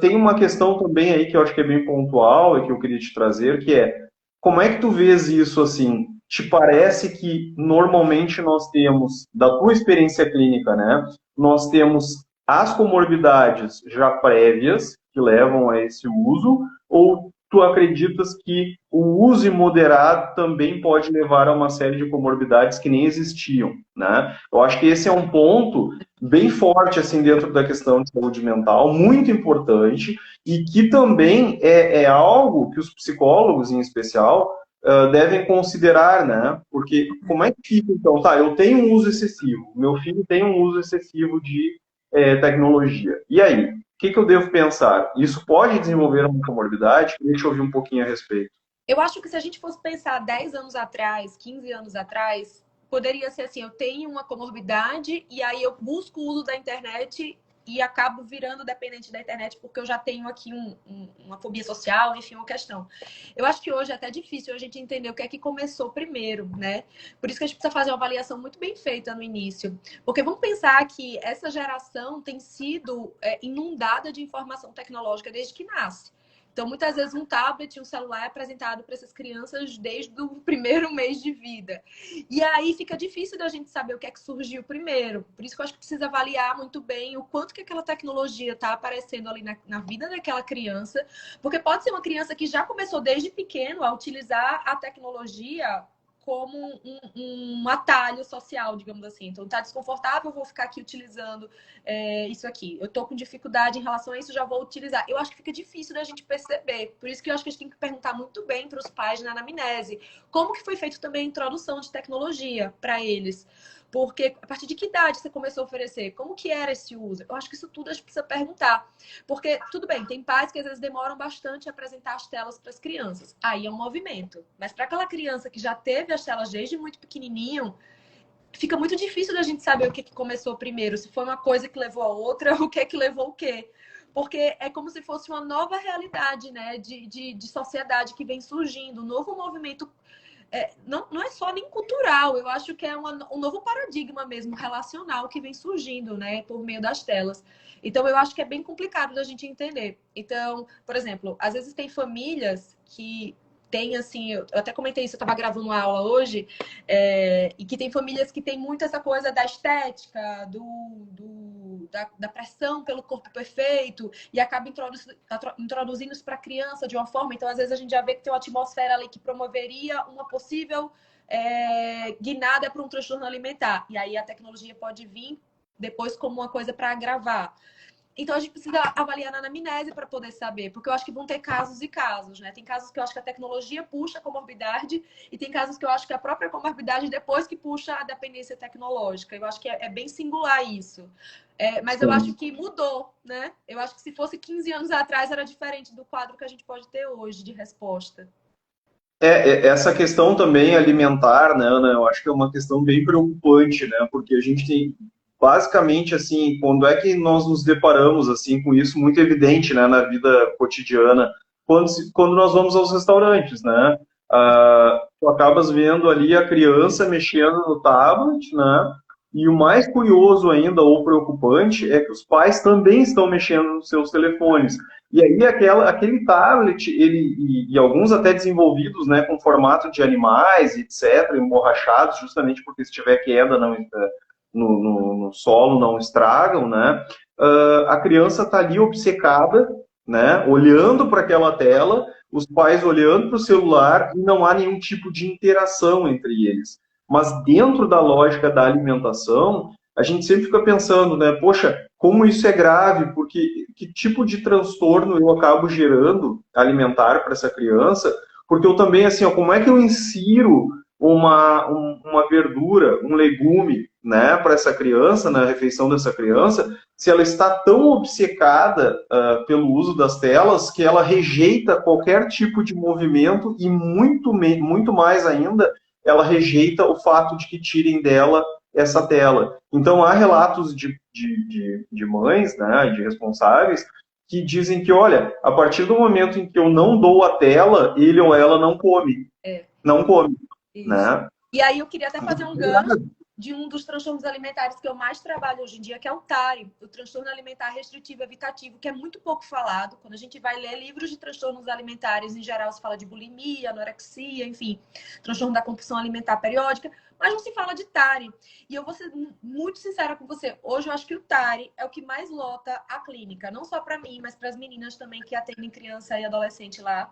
A: tem uma questão também aí que eu acho que é bem pontual e que eu queria te trazer, que é como é que tu vês isso assim? Te parece que normalmente nós temos, da tua experiência clínica, né? Nós temos as comorbidades já prévias que levam a esse uso, ou tu acreditas que o uso imoderado também pode levar a uma série de comorbidades que nem existiam, né? Eu acho que esse é um ponto bem forte assim dentro da questão de saúde mental, muito importante, e que também é algo que os psicólogos, em especial, devem considerar, né? Porque como é que fica, então, tá, eu tenho um uso excessivo, meu filho tem um uso excessivo de tecnologia. E aí? O que eu devo pensar? Isso pode desenvolver uma comorbidade? Deixa eu ouvir um pouquinho a respeito.
B: Eu acho que se a gente fosse pensar 10 anos atrás, 15 anos atrás, poderia ser assim, eu tenho uma comorbidade e aí eu busco o uso da internet e acabo virando dependente da internet porque eu já tenho aqui uma fobia social, enfim, uma questão. Eu acho que hoje é até difícil a gente entender o que é que começou primeiro, né? Por isso que a gente precisa fazer uma avaliação muito bem feita no início. Porque vamos pensar que essa geração tem sido inundada de informação tecnológica desde que nasce. Então, muitas vezes, um tablet e um celular é apresentado para essas crianças desde o primeiro mês de vida. E aí fica difícil da gente saber o que é que surgiu primeiro. Por isso que eu acho que precisa avaliar muito bem o quanto que aquela tecnologia está aparecendo ali na vida daquela criança. Porque pode ser uma criança que já começou desde pequeno a utilizar a tecnologia como um atalho social, digamos assim. Então, tá desconfortável, eu vou ficar aqui utilizando isso aqui. Eu tô com dificuldade em relação a isso, já vou utilizar. Eu acho que fica difícil da gente perceber. Por isso que eu acho que a gente tem que perguntar muito bem para os pais na anamnese. Como que foi feito também a introdução de tecnologia para eles? Porque a partir de que idade você começou a oferecer? Como que era esse uso? Eu acho que isso tudo a gente precisa perguntar. Porque, tudo bem, tem pais que às vezes demoram bastante a apresentar as telas para as crianças. Aí é um movimento. Mas para aquela criança que já teve as telas desde muito pequenininho, fica muito difícil da gente saber o que começou primeiro. Se foi uma coisa que levou a outra, o que levou o quê? Porque é como se fosse uma nova realidade, né, de sociedade que vem surgindo, um novo movimento. Não é só nem cultural, eu acho que é um novo paradigma mesmo, relacional, que vem surgindo, né, por meio das telas. Então, eu acho que é bem complicado da gente entender. Então, por exemplo, às vezes tem famílias que tem, assim, eu até comentei isso, eu estava gravando uma aula hoje, e que tem famílias que tem muito essa coisa da estética, da pressão pelo corpo perfeito, e acaba introduzindo isso para a criança de uma forma. Então, às vezes, a gente já vê que tem uma atmosfera ali que promoveria uma possível guinada para um transtorno alimentar. E aí a tecnologia pode vir depois como uma coisa para agravar. Então, a gente precisa avaliar na anamnese para poder saber, porque eu acho que vão ter casos e casos, né? Tem casos que eu acho que a tecnologia puxa a comorbidade e tem casos que eu acho que a própria comorbidade depois que puxa a dependência tecnológica. Eu acho que é bem singular isso. Mas eu acho que mudou, né? Eu acho que se fosse 15 anos atrás era diferente do quadro que a gente pode ter hoje de resposta.
A: Essa questão também alimentar, né, Ana, eu acho que é uma questão bem preocupante, né, porque a gente tem, basicamente, assim, quando é que nós nos deparamos, assim, com isso muito evidente, né, na vida cotidiana, quando nós vamos aos restaurantes, né, tu acabas vendo ali a criança mexendo no tablet, né, e o mais curioso ainda, ou preocupante, é que os pais também estão mexendo nos seus telefones. E aí aquele tablet, e alguns até desenvolvidos, né, com formato de animais, etc., emborrachados, justamente porque se tiver queda no solo não estragam, né? A criança está ali obcecada, né, olhando para aquela tela, os pais olhando para o celular e não há nenhum tipo de interação entre eles. Mas dentro da lógica da alimentação, a gente sempre fica pensando, né, poxa, como isso é grave, porque que tipo de transtorno eu acabo gerando alimentar para essa criança, porque eu também, assim, ó, como é que eu insiro uma verdura, um legume, né, para essa criança, na refeição dessa criança, se ela está tão obcecada pelo uso das telas que ela rejeita qualquer tipo de movimento e muito mais ainda, ela rejeita o fato de que tirem dela essa tela. Então, há relatos de mães, né, de responsáveis, que dizem que, olha, a partir do momento em que eu não dou a tela, ele ou ela não come. Não come,
B: Isso.
A: né?
B: E aí eu queria até fazer um gancho de um dos transtornos alimentares que eu mais trabalho hoje em dia, que é o TARI, o transtorno alimentar restritivo evitativo, que é muito pouco falado. Quando a gente vai ler livros de transtornos alimentares, em geral se fala de bulimia, anorexia, enfim, transtorno da compulsão alimentar periódica, mas não se fala de TARI. E eu vou ser muito sincera com você, hoje eu acho que o TARI é o que mais lota a clínica, não só para mim, mas para as meninas também que atendem criança e adolescente lá.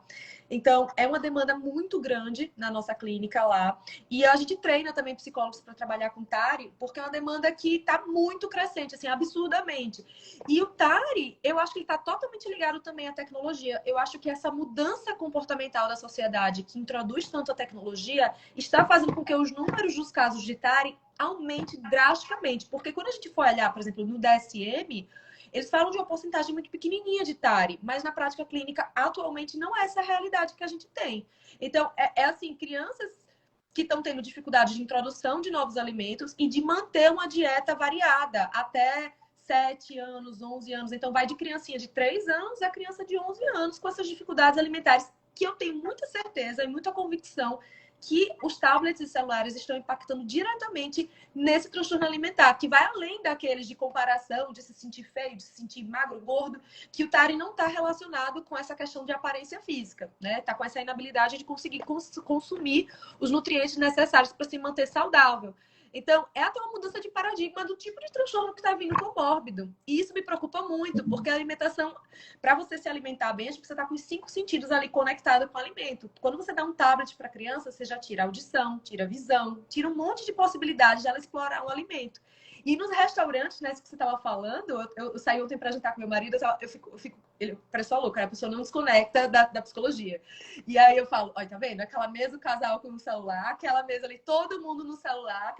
B: Então, é uma demanda muito grande na nossa clínica lá. E a gente treina também psicólogos para trabalhar com TARI, porque é uma demanda que está muito crescente, assim, absurdamente. E o TARI, eu acho que ele está totalmente ligado também à tecnologia. Eu acho que essa mudança comportamental da sociedade, que introduz tanto a tecnologia, está fazendo com que os números dos casos de TARI aumente drasticamente. Porque quando a gente for olhar, por exemplo, no DSM, eles falam de uma porcentagem muito pequenininha de TARI, mas na prática clínica, atualmente, não é essa a realidade que a gente tem. Então, assim, crianças que estão tendo dificuldade de introdução de novos alimentos e de manter uma dieta variada até 7 anos, 11 anos. Então, vai de criancinha de 3 anos a criança de 11 anos com essas dificuldades alimentares, que eu tenho muita certeza e muita convicção que os tablets e celulares estão impactando diretamente nesse transtorno alimentar, que vai além daqueles de comparação, de se sentir feio, de se sentir magro, gordo, que o TARI não está relacionado com essa questão de aparência física, né? Está com essa inabilidade de conseguir consumir os nutrientes necessários para se manter saudável. Então, é até uma mudança de paradigma do tipo de transtorno que está vindo comórbido. E isso me preocupa muito, porque a alimentação, para você se alimentar bem, a gente precisa estar com os 5 sentidos ali conectados com o alimento. Quando você dá um tablet para a criança, você já tira a audição, tira a visão, tira um monte de possibilidades de ela explorar o alimento. E nos restaurantes, né, isso que você estava falando, eu saí ontem para jantar com meu marido, eu fico ele parece só louco, a pessoa não desconecta da psicologia. E aí eu falo, olha, tá vendo? Aquela mesa, o casal com o celular, aquela mesa ali, todo mundo no celular,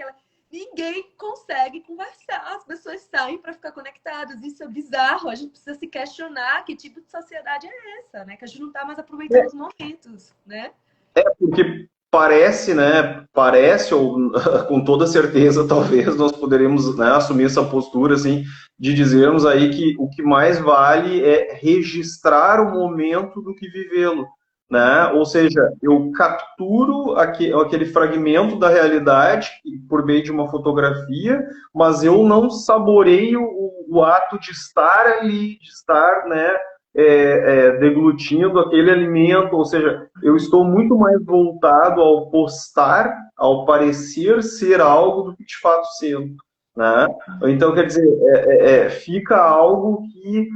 B: ninguém consegue conversar, as pessoas saem para ficar conectadas, isso é bizarro, a gente precisa se questionar que tipo de sociedade é essa, né? Que a gente não está mais aproveitando os momentos, né?
A: Porque parece, né? Parece, ou com toda certeza, talvez nós poderemos, né, assumir essa postura, assim, de dizermos aí que o que mais vale é registrar o momento do que vivê-lo, né? Ou seja, eu capturo aquele fragmento da realidade por meio de uma fotografia, mas eu não saboreio o ato de estar ali, de estar, né? Deglutindo aquele alimento, ou seja, eu estou muito mais voltado ao postar, ao parecer ser algo do que de fato sendo, né? Então, quer dizer, fica algo que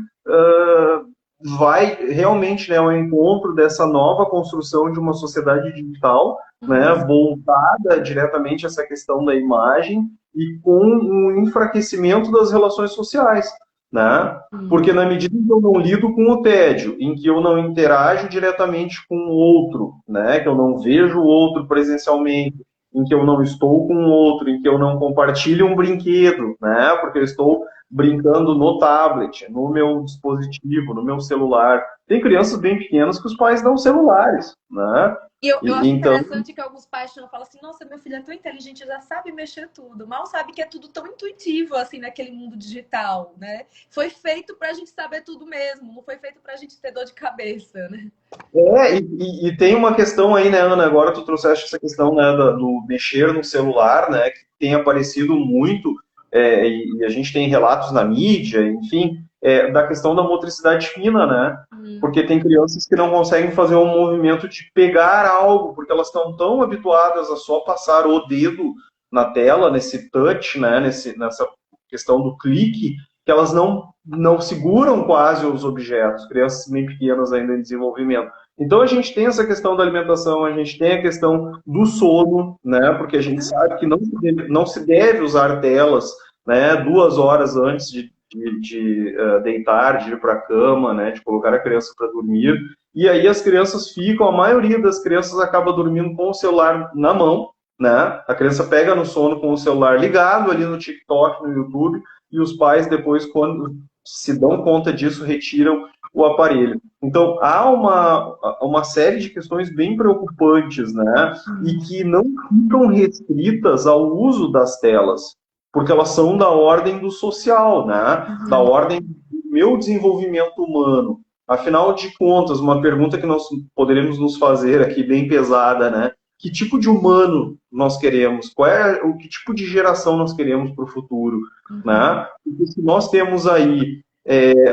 A: vai realmente, né, ao encontro dessa nova construção de uma sociedade digital, né, voltada diretamente a essa questão da imagem e com um enfraquecimento das relações sociais, né? Porque na medida em que eu não lido com o tédio, em que eu não interajo diretamente com o outro, né, que eu não vejo o outro presencialmente, em que eu não estou com o outro, em que eu não compartilho um brinquedo, né, porque eu estou brincando no tablet, no meu dispositivo, no meu celular. Tem crianças bem pequenas que os pais dão celulares, né?
B: E eu acho interessante que alguns pais falam assim, nossa, meu filho é tão inteligente, já sabe mexer tudo. Mal sabe que é tudo tão intuitivo, assim, naquele mundo digital, né? Foi feito pra gente saber tudo mesmo, não foi feito pra gente ter dor de cabeça, né?
A: E tem uma questão aí, né, Ana, agora tu trouxeste essa questão, né, do mexer no celular, né, que tem aparecido muito, e a gente tem relatos na mídia, enfim, da questão da motricidade fina, né? Porque tem crianças que não conseguem fazer um movimento de pegar algo, porque elas estão tão habituadas a só passar o dedo na tela, nesse touch, né? Nessa questão do clique, que elas não seguram quase os objetos, crianças bem pequenas ainda em desenvolvimento. Então a gente tem essa questão da alimentação, a gente tem a questão do sono, né? Porque a gente sabe que não se deve usar telas, né, 2 horas antes de deitar, de ir para a cama, né, de colocar a criança para dormir. E aí as crianças ficam, a maioria das crianças acaba dormindo com o celular na mão, né? A criança pega no sono com o celular ligado ali no TikTok, no YouTube, e os pais depois, quando se dão conta disso, retiram o aparelho. Então, há uma série de questões bem preocupantes, né? E que não ficam restritas ao uso das telas, porque elas são da ordem do social, né? Da ordem do meu desenvolvimento humano. Afinal de contas, uma pergunta que nós poderemos nos fazer aqui, bem pesada, né? Que tipo de humano nós queremos? Que tipo de geração nós queremos para o futuro, né? Porque se nós temos aí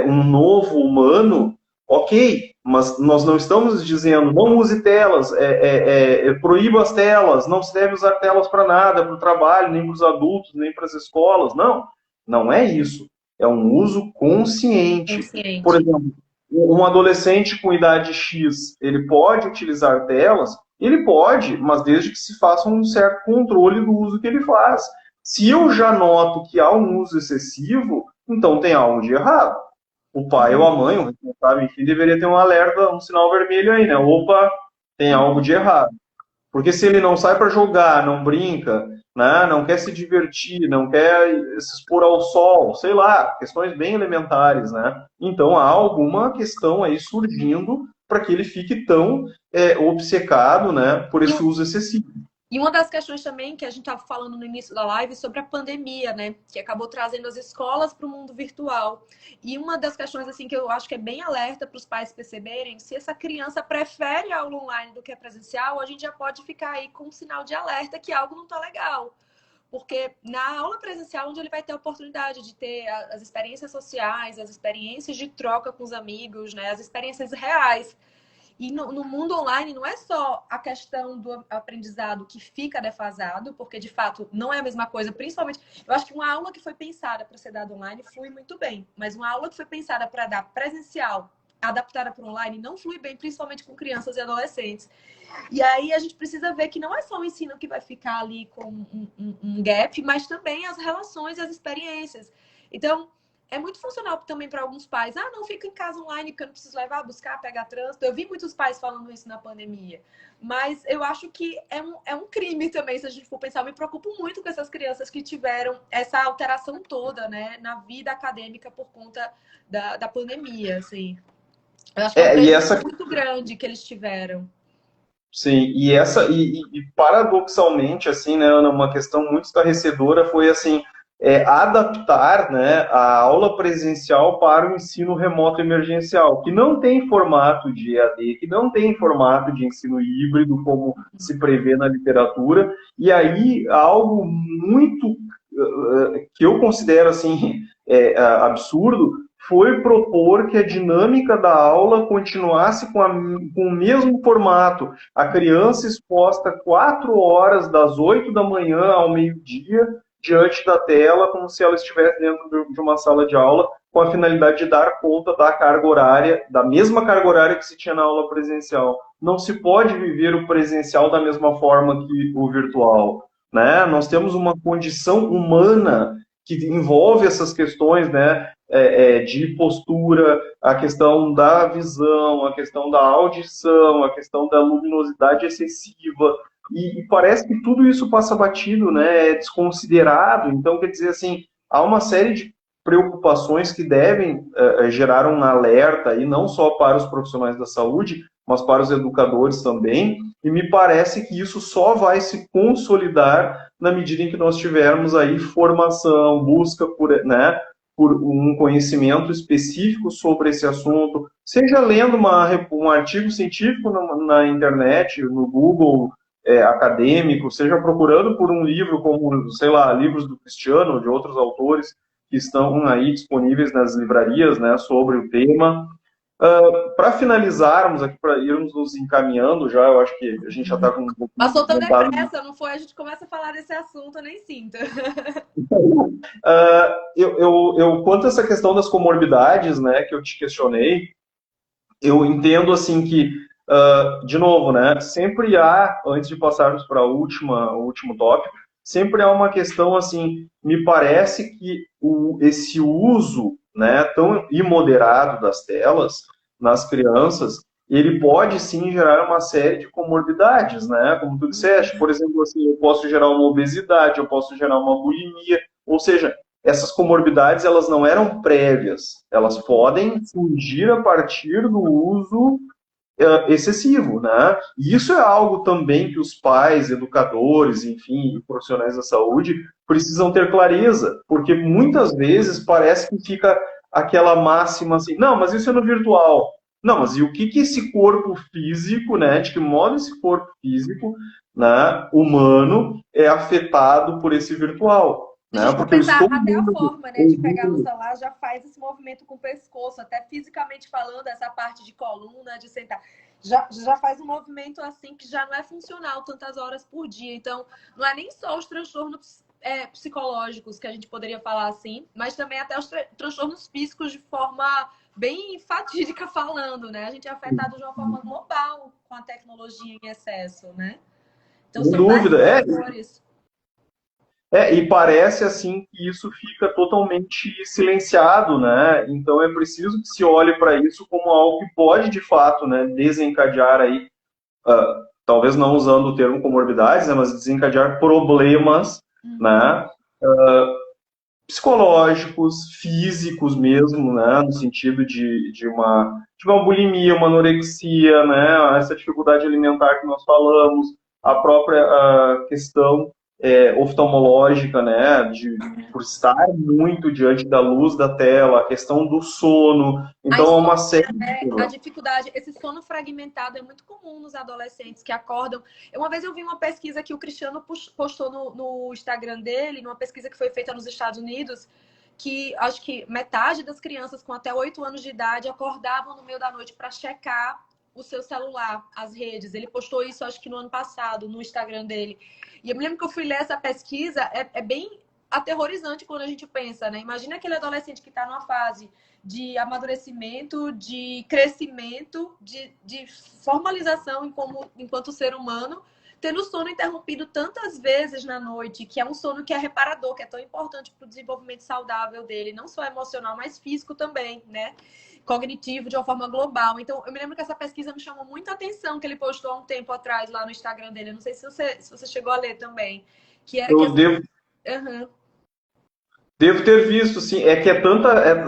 A: um novo humano, ok, mas nós não estamos dizendo não use telas, proíba as telas, não se deve usar telas para nada, para o trabalho, nem para os adultos, nem para as escolas. Não, não é isso. É um uso consciente. Por exemplo, um adolescente com idade X, ele pode utilizar telas? Ele pode, mas desde que se faça um certo controle do uso que ele faz. Se eu já noto que há um uso excessivo, então tem algo de errado. O pai ou a mãe, o responsável, enfim, deveria ter um alerta, um sinal vermelho aí, né? Opa, tem algo de errado. Porque se ele não sai para jogar, não brinca, né? Não quer se divertir, não quer se expor ao sol, sei lá, questões bem elementares, né? Então há alguma questão aí surgindo para que ele fique tão obcecado, né, por esse uso excessivo.
B: E uma das questões também que a gente estava falando no início da live sobre a pandemia, né? Que acabou trazendo as escolas para o mundo virtual. E uma das questões assim que eu acho que é bem alerta para os pais perceberem, se essa criança prefere a aula online do que a presencial, a gente já pode ficar aí com um sinal de alerta que algo não está legal. Porque na aula presencial, onde ele vai ter a oportunidade de ter as experiências sociais, as experiências de troca com os amigos, né? As experiências reais. E no mundo online não é só a questão do aprendizado que fica defasado, porque de fato não é a mesma coisa, principalmente. Eu acho que uma aula que foi pensada para ser dada online flui muito bem, mas uma aula que foi pensada para dar presencial, adaptada para online, não flui bem, principalmente com crianças e adolescentes. E aí a gente precisa ver que não é só o ensino que vai ficar ali com um gap, mas também as relações e as experiências. Então, é muito funcional também para alguns pais. Ah, não, fica em casa online porque eu não preciso levar, buscar, pegar trânsito. Eu vi muitos pais falando isso na pandemia. Mas eu acho que é um crime também, se a gente for pensar. Eu me preocupo muito com essas crianças que tiveram essa alteração toda, né, na vida acadêmica por conta da pandemia, assim. Eu acho que é um prejuízo muito grande que eles tiveram.
A: Sim, e paradoxalmente, assim, né, Ana, uma questão muito estarrecedora foi, assim, adaptar, né, a aula presencial para o ensino remoto emergencial, que não tem formato de EAD, que não tem formato de ensino híbrido, como se prevê na literatura, e aí algo muito que eu considero, assim, absurdo, foi propor que a dinâmica da aula continuasse com o mesmo formato. A criança exposta 4 horas, das 8 da manhã ao meio-dia, diante da tela, como se ela estivesse dentro de uma sala de aula, com a finalidade de dar conta da carga horária, da mesma carga horária que se tinha na aula presencial. Não se pode viver o presencial da mesma forma que o virtual, né? Nós temos uma condição humana que envolve essas questões, né, de postura, a questão da visão, a questão da audição, a questão da luminosidade excessiva, e parece que tudo isso passa batido, né, é desconsiderado. Então, quer dizer assim, há uma série de preocupações que devem gerar um alerta, e não só para os profissionais da saúde, mas para os educadores também, e me parece que isso só vai se consolidar na medida em que nós tivermos aí formação, busca por, né, por um conhecimento específico sobre esse assunto, seja lendo um artigo científico na internet, no Google acadêmico, seja procurando por um livro como, sei lá, livros do Cristiano ou de outros autores que estão aí disponíveis nas livrarias, né, sobre o tema. Para finalizarmos aqui, para irmos nos encaminhando já, eu acho que a gente já está com um pouco.
B: Passou tão depressa, não foi? A gente começa a falar desse assunto, eu nem sinto.
A: Quanto a essa questão das comorbidades, né, que eu te questionei, eu entendo assim que, de novo, né, sempre há, antes de passarmos para o último tópico, sempre há uma questão assim, me parece que esse uso, né, tão imoderado das telas nas crianças, ele pode sim gerar uma série de comorbidades, né? Como tu disseste, por exemplo, assim, eu posso gerar uma obesidade, eu posso gerar uma bulimia, ou seja, essas comorbidades elas não eram prévias, elas podem surgir a partir do uso excessivo, né? E isso é algo também que os pais, educadores, enfim, profissionais da saúde precisam ter clareza, porque muitas vezes parece que fica aquela máxima assim, não, mas isso é no virtual. Não, mas e o que que esse corpo físico, né? De que modo esse corpo físico, né, humano é afetado por esse virtual,
B: Se a
A: né?
B: gente for
A: Porque eu
B: pensar,
A: estou
B: até a
A: vendo,
B: forma, né, de pegar no
A: ouvindo.
B: celular já faz esse movimento com o pescoço, até fisicamente falando, essa parte de coluna, de sentar. Já faz um movimento assim que já não é funcional tantas horas por dia. Então, não é nem só os transtornos psicológicos que a gente poderia falar assim, mas também até os transtornos físicos de forma bem fatídica falando, né? A gente é afetado de uma forma global com a tecnologia em excesso, né? Então,
A: Sem
B: são vários
A: dúvida,
B: fatores.
A: e parece assim que isso fica totalmente silenciado, né? Então é preciso que se olhe para isso como algo que pode, de fato, né, desencadear aí, talvez não usando o termo comorbidades, né, mas desencadear problemas, né, psicológicos, físicos mesmo, né, no sentido de uma bulimia, uma anorexia, né, essa dificuldade alimentar que nós falamos, a própria questão oftalmológica, né, por estar muito diante da luz da tela, a questão do sono,
B: A
A: então é uma
B: insônia,
A: série de
B: né? A
A: problemas.
B: dificuldade, esse sono fragmentado é muito comum nos adolescentes que acordam. Uma vez eu vi uma pesquisa que o Cristiano postou no Instagram dele, numa pesquisa que foi feita nos Estados Unidos, que acho que metade das crianças com até 8 anos de idade acordavam no meio da noite para checar o seu celular, as redes. Ele postou isso, acho que no ano passado, no Instagram dele. E eu me lembro que eu fui ler essa pesquisa, é bem aterrorizante quando a gente pensa, né? Imagina aquele adolescente que está numa fase de amadurecimento, de crescimento, de formalização enquanto ser humano, tendo o sono interrompido tantas vezes na noite, que é um sono que é reparador, que é tão importante para o desenvolvimento saudável dele, não só emocional, mas físico também, né? Cognitivo de uma forma global. Então, eu me lembro que essa pesquisa me chamou muita atenção, que ele postou há um tempo atrás lá no Instagram dele. Eu não sei se você chegou a ler também. Que era que
A: Eu
B: essa...
A: devo, devo ter visto, sim, é que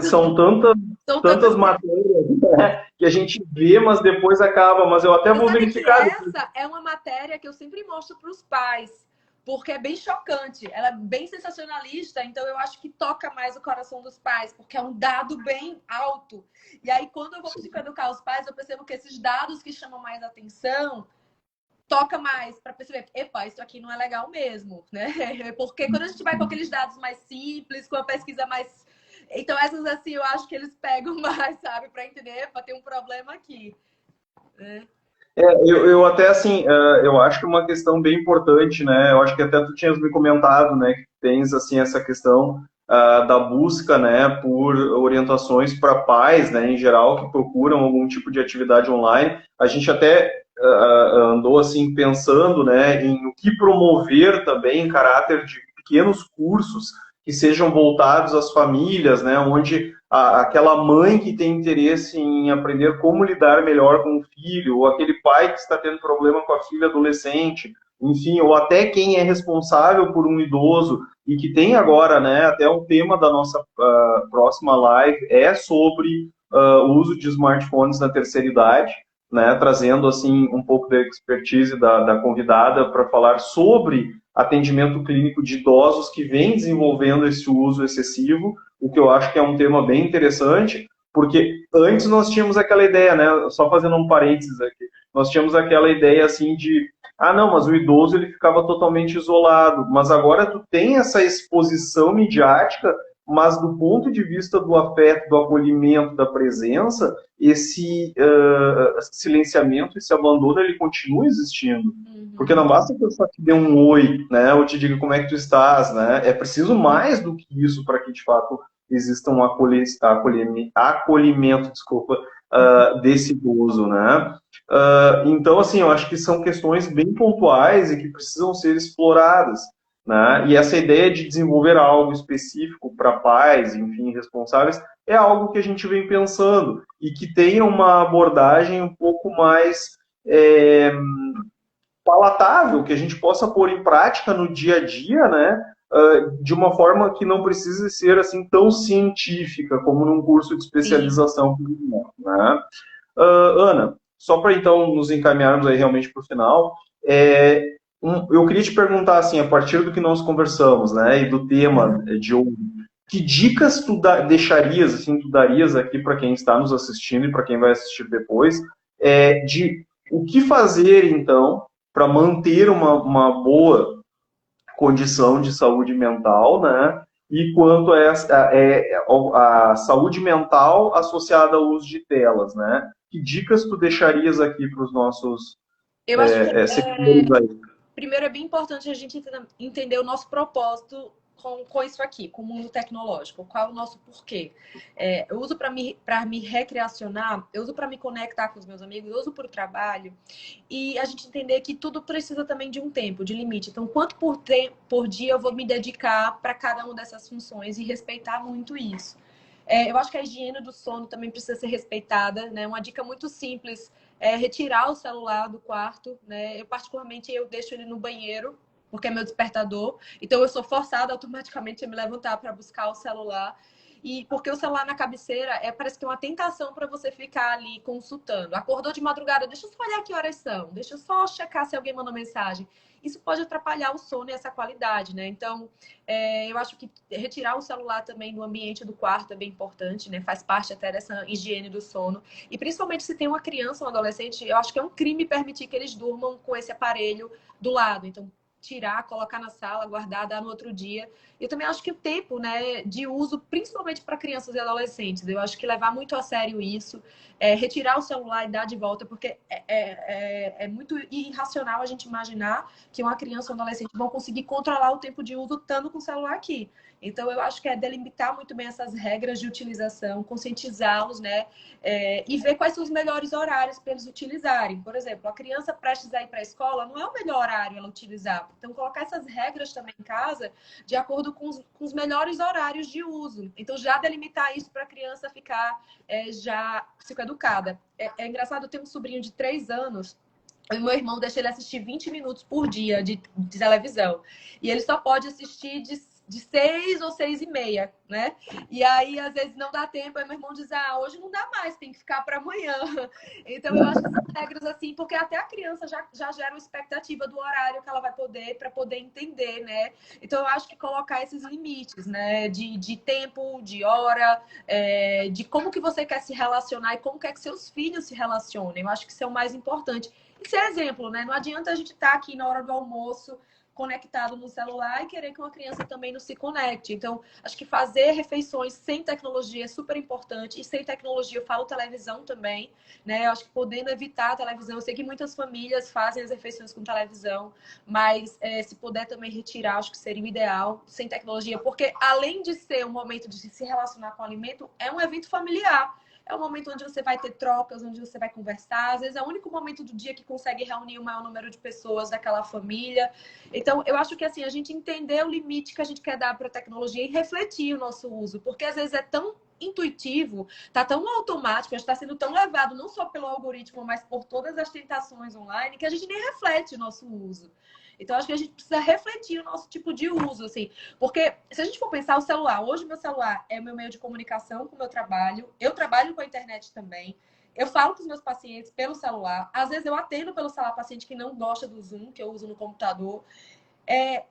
A: são
B: São
A: tantas
B: tantas.
A: matérias, né, que a gente vê, mas depois acaba, mas eu até
B: Você
A: vou
B: sabe que
A: verificar.
B: essa é uma matéria que eu sempre mostro para os pais, porque é bem chocante, ela é bem sensacionalista, então eu acho que toca mais o coração dos pais, porque é um dado bem alto. E aí, quando eu vou psicoeducar os pais, eu percebo que esses dados que chamam mais atenção toca mais para perceber, epa, isso aqui não é legal mesmo, né? Porque quando a gente vai com aqueles dados mais simples, com a pesquisa mais. Então, essas assim, eu acho que eles pegam mais, sabe, para entender, epa, tem um problema aqui. Né?
A: Eu até, assim, eu acho que é uma questão bem importante, né? Eu acho que até tu tinhas me comentado, né, que tens, assim, essa questão da busca, né, por orientações para pais, né, em geral, que procuram algum tipo de atividade online. A gente até andou, assim, pensando, né, em o que promover também em caráter de pequenos cursos que sejam voltados às famílias, né, onde aquela mãe que tem interesse em aprender como lidar melhor com o filho, ou aquele pai que está tendo problema com a filha adolescente, enfim, ou até quem é responsável por um idoso e que tem agora, né, até um tema da nossa próxima live é sobre o uso de smartphones na terceira idade, né, trazendo assim um pouco da expertise da convidada para falar sobre atendimento clínico de idosos que vem desenvolvendo esse uso excessivo, o que eu acho que é um tema bem interessante, porque antes nós tínhamos aquela ideia, né, só fazendo um parênteses aqui, nós tínhamos aquela ideia assim de, não, mas o idoso ele ficava totalmente isolado, mas agora tu tem essa exposição midiática, mas do ponto de vista do afeto, do acolhimento, da presença, esse silenciamento, esse abandono, ele continua existindo. Porque não basta que eu só te dê um oi, né, ou te diga como é que tu estás, né, é preciso mais do que isso para que, de fato, exista um acolhimento, desculpa, desse idoso, né. Então, assim, eu acho que são questões bem pontuais e que precisam ser exploradas. né? E essa ideia de desenvolver algo específico para pais, enfim, responsáveis, é algo que a gente vem pensando e que tenha uma abordagem um pouco mais é, palatável, que a gente possa pôr em prática no dia a dia, né? De uma forma que não precise ser assim tão científica como num curso de
B: Sim.
A: especialização, né? Ana, só para então nos encaminharmos aí realmente para o final, eu queria te perguntar assim, a partir do que nós conversamos, né, e do tema de hoje, que dicas deixarias, assim, tu darias aqui para quem está nos assistindo e para quem vai assistir depois, de o que fazer então para manter uma boa condição de saúde mental, né? E quanto a saúde mental associada ao uso de telas, né? Que dicas tu deixarias aqui para os nossos
B: Eu acho que
A: seguidores aí?
B: primeiro é bem importante a gente entender o nosso propósito com isso aqui, com o mundo tecnológico. Qual é o nosso porquê? Eu uso para me recreacionar, eu uso para me conectar com os meus amigos, eu uso para o trabalho. E a gente entender que tudo precisa também de um tempo, de limite. Então, quanto por dia eu vou me dedicar para cada uma dessas funções e respeitar muito isso. Eu acho que a higiene do sono também precisa ser respeitada, né? Uma dica muito simples é retirar o celular do quarto, né? Eu, particularmente, eu deixo ele no banheiro, porque é meu despertador. Então, eu sou forçada automaticamente a me levantar para buscar o celular. E porque o celular na cabeceira parece que é uma tentação para você ficar ali consultando. Acordou de madrugada, deixa eu só olhar que horas são, deixa eu só checar se alguém mandou mensagem. Isso pode atrapalhar o sono e essa qualidade, né? Então, eu acho que retirar o celular também do ambiente do quarto é bem importante, né? Faz parte até dessa higiene do sono. E principalmente se tem uma criança ou um adolescente, eu acho que é um crime permitir que eles durmam com esse aparelho do lado. Então, tirar, colocar na sala, guardar, dar no outro dia. Eu também acho que o tempo, né, de uso, principalmente para crianças e adolescentes, eu acho que levar muito a sério isso, retirar o celular e dar de volta, porque é muito irracional a gente imaginar que uma criança ou um adolescente vão conseguir controlar o tempo de uso estando com o celular aqui. Então, eu acho que é delimitar muito bem essas regras de utilização, conscientizá-los, né? E ver quais são os melhores horários para eles utilizarem. Por exemplo, a criança prestes a ir para a escola, não é o melhor horário ela utilizar. Então, colocar essas regras também em casa, de acordo com os melhores horários de uso. Então, já delimitar isso para a criança ficar já psicoeducada. Engraçado, eu tenho um sobrinho de 3 anos, o meu irmão deixa ele assistir 20 minutos por dia de televisão. E ele só pode assistir de 6 ou 6h30, né? E aí, às vezes, não dá tempo. Aí meu irmão diz, hoje não dá mais, tem que ficar para amanhã. Então, eu acho que são regras assim, porque até a criança já gera uma expectativa do horário que ela vai poder, para poder entender, né? Então, eu acho que colocar esses limites, né? De tempo, de hora, de como que você quer se relacionar e como quer que seus filhos se relacionem. Eu acho que isso é o mais importante. E ser exemplo, né? Não adianta a gente estar aqui na hora do almoço conectado no celular e querer que uma criança também não se conecte. Então, acho que fazer refeições sem tecnologia é super importante. E sem tecnologia, eu falo televisão também, né? Eu acho que podendo evitar a televisão. Eu sei que muitas famílias fazem as refeições com televisão, mas se puder também retirar, acho que seria o ideal, sem tecnologia. Porque além de ser um momento de se relacionar com o alimento, é um evento familiar. É um momento onde você vai ter trocas, onde você vai conversar. Às vezes é o único momento do dia que consegue reunir o maior número de pessoas daquela família. Então, eu acho que assim, a gente entender o limite que a gente quer dar para a tecnologia e refletir o nosso uso, porque às vezes é tão intuitivo, tá tão automático, a gente está sendo tão levado não só pelo algoritmo, mas por todas as tentações online, que a gente nem reflete o nosso uso. Então, acho que a gente precisa refletir o nosso tipo de uso, assim. Porque se a gente for pensar o celular, hoje meu celular é o meu meio de comunicação com o meu trabalho. Eu trabalho com a internet também. Eu falo com os meus pacientes pelo celular. Às vezes eu atendo pelo celular paciente que não gosta do Zoom, que eu uso no computador.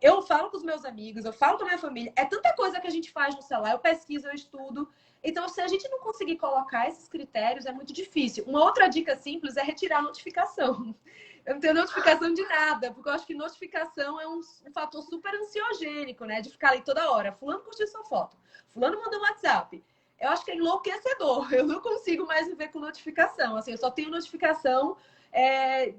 B: Eu falo com os meus amigos, eu falo com a minha família. É tanta coisa que a gente faz no celular. Eu pesquiso, eu estudo. Então, se a gente não conseguir colocar esses critérios, é muito difícil. Uma outra dica simples é retirar a notificação. Eu não tenho notificação de nada, porque eu acho que notificação é um fator super ansiogênico, né? De ficar ali toda hora. Fulano curtiu sua foto, fulano mandou um WhatsApp. Eu acho que é enlouquecedor. Eu não consigo mais viver com notificação. Assim, eu só tenho notificação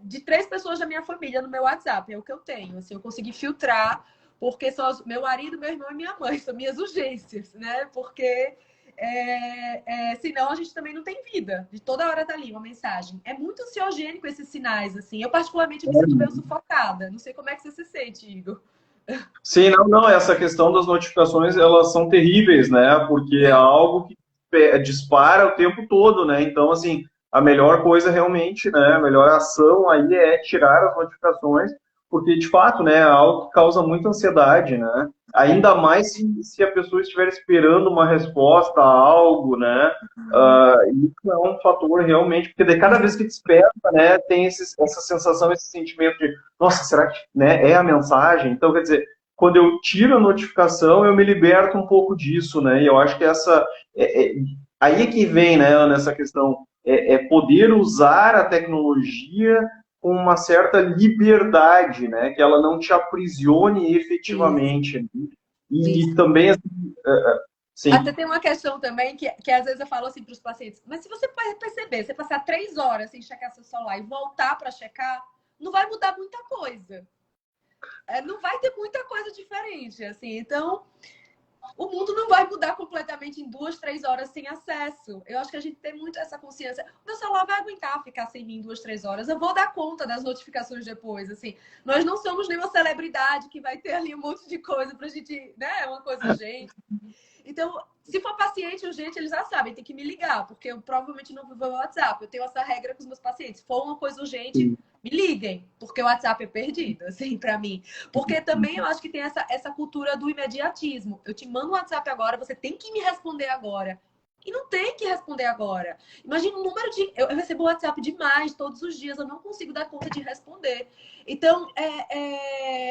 B: de 3 pessoas da minha família no meu WhatsApp. É o que eu tenho. Assim, eu consegui filtrar, porque são meu marido, meu irmão e minha mãe. São minhas urgências, né? Porque senão a gente também não tem vida. De toda hora tá ali uma mensagem. É muito ansiogênico esses sinais, assim. Eu, particularmente, me sinto meio sufocada. Não sei como é que você se sente, Igor.
A: Sim, não, essa questão das notificações, elas são terríveis, né? Porque é algo que dispara o tempo todo, né? Então, assim, a melhor coisa realmente, né? A melhor ação aí é tirar as notificações, porque, de fato, né? É algo que causa muita ansiedade, né? Ainda mais se a pessoa estiver esperando uma resposta a algo, né? Isso é um fator realmente, porque de cada vez que desperta, né? Tem essa sensação, esse sentimento de, nossa, será que, né, é a mensagem? Então, quer dizer, quando eu tiro a notificação, eu me liberto um pouco disso, né? E eu acho que aí é que vem, né, nessa questão, poder usar a tecnologia com uma certa liberdade, né? Que ela não te aprisione
B: Isso,
A: efetivamente. Né? E
B: isso.
A: também, assim,
B: Até
A: sim,
B: tem uma questão também que às vezes eu falo assim para os pacientes, mas se você perceber, você passar 3 horas sem checar seu celular e voltar para checar, não vai mudar muita coisa. Não vai ter muita coisa diferente, assim. Então, o mundo não vai mudar completamente em 2, 3 horas sem acesso. Eu acho que a gente tem muito essa consciência. O meu celular vai aguentar ficar sem mim 2, 3 horas. Eu vou dar conta das notificações depois. Assim, nós não somos nenhuma celebridade que vai ter ali um monte de coisa pra gente, né? Uma coisa urgente. Então, se for paciente urgente, eles já sabem, tem que me ligar, porque eu provavelmente não vou no WhatsApp. Eu tenho essa regra com os meus pacientes. Se for uma coisa urgente,
A: sim,
B: me liguem, porque o WhatsApp é perdido, assim, para mim. Porque também eu acho que tem essa cultura do imediatismo. Eu te mando um WhatsApp agora, você tem que me responder agora. E não tem que responder agora. Imagina o número de. Eu recebo WhatsApp demais todos os dias, eu não consigo dar conta de responder. Então,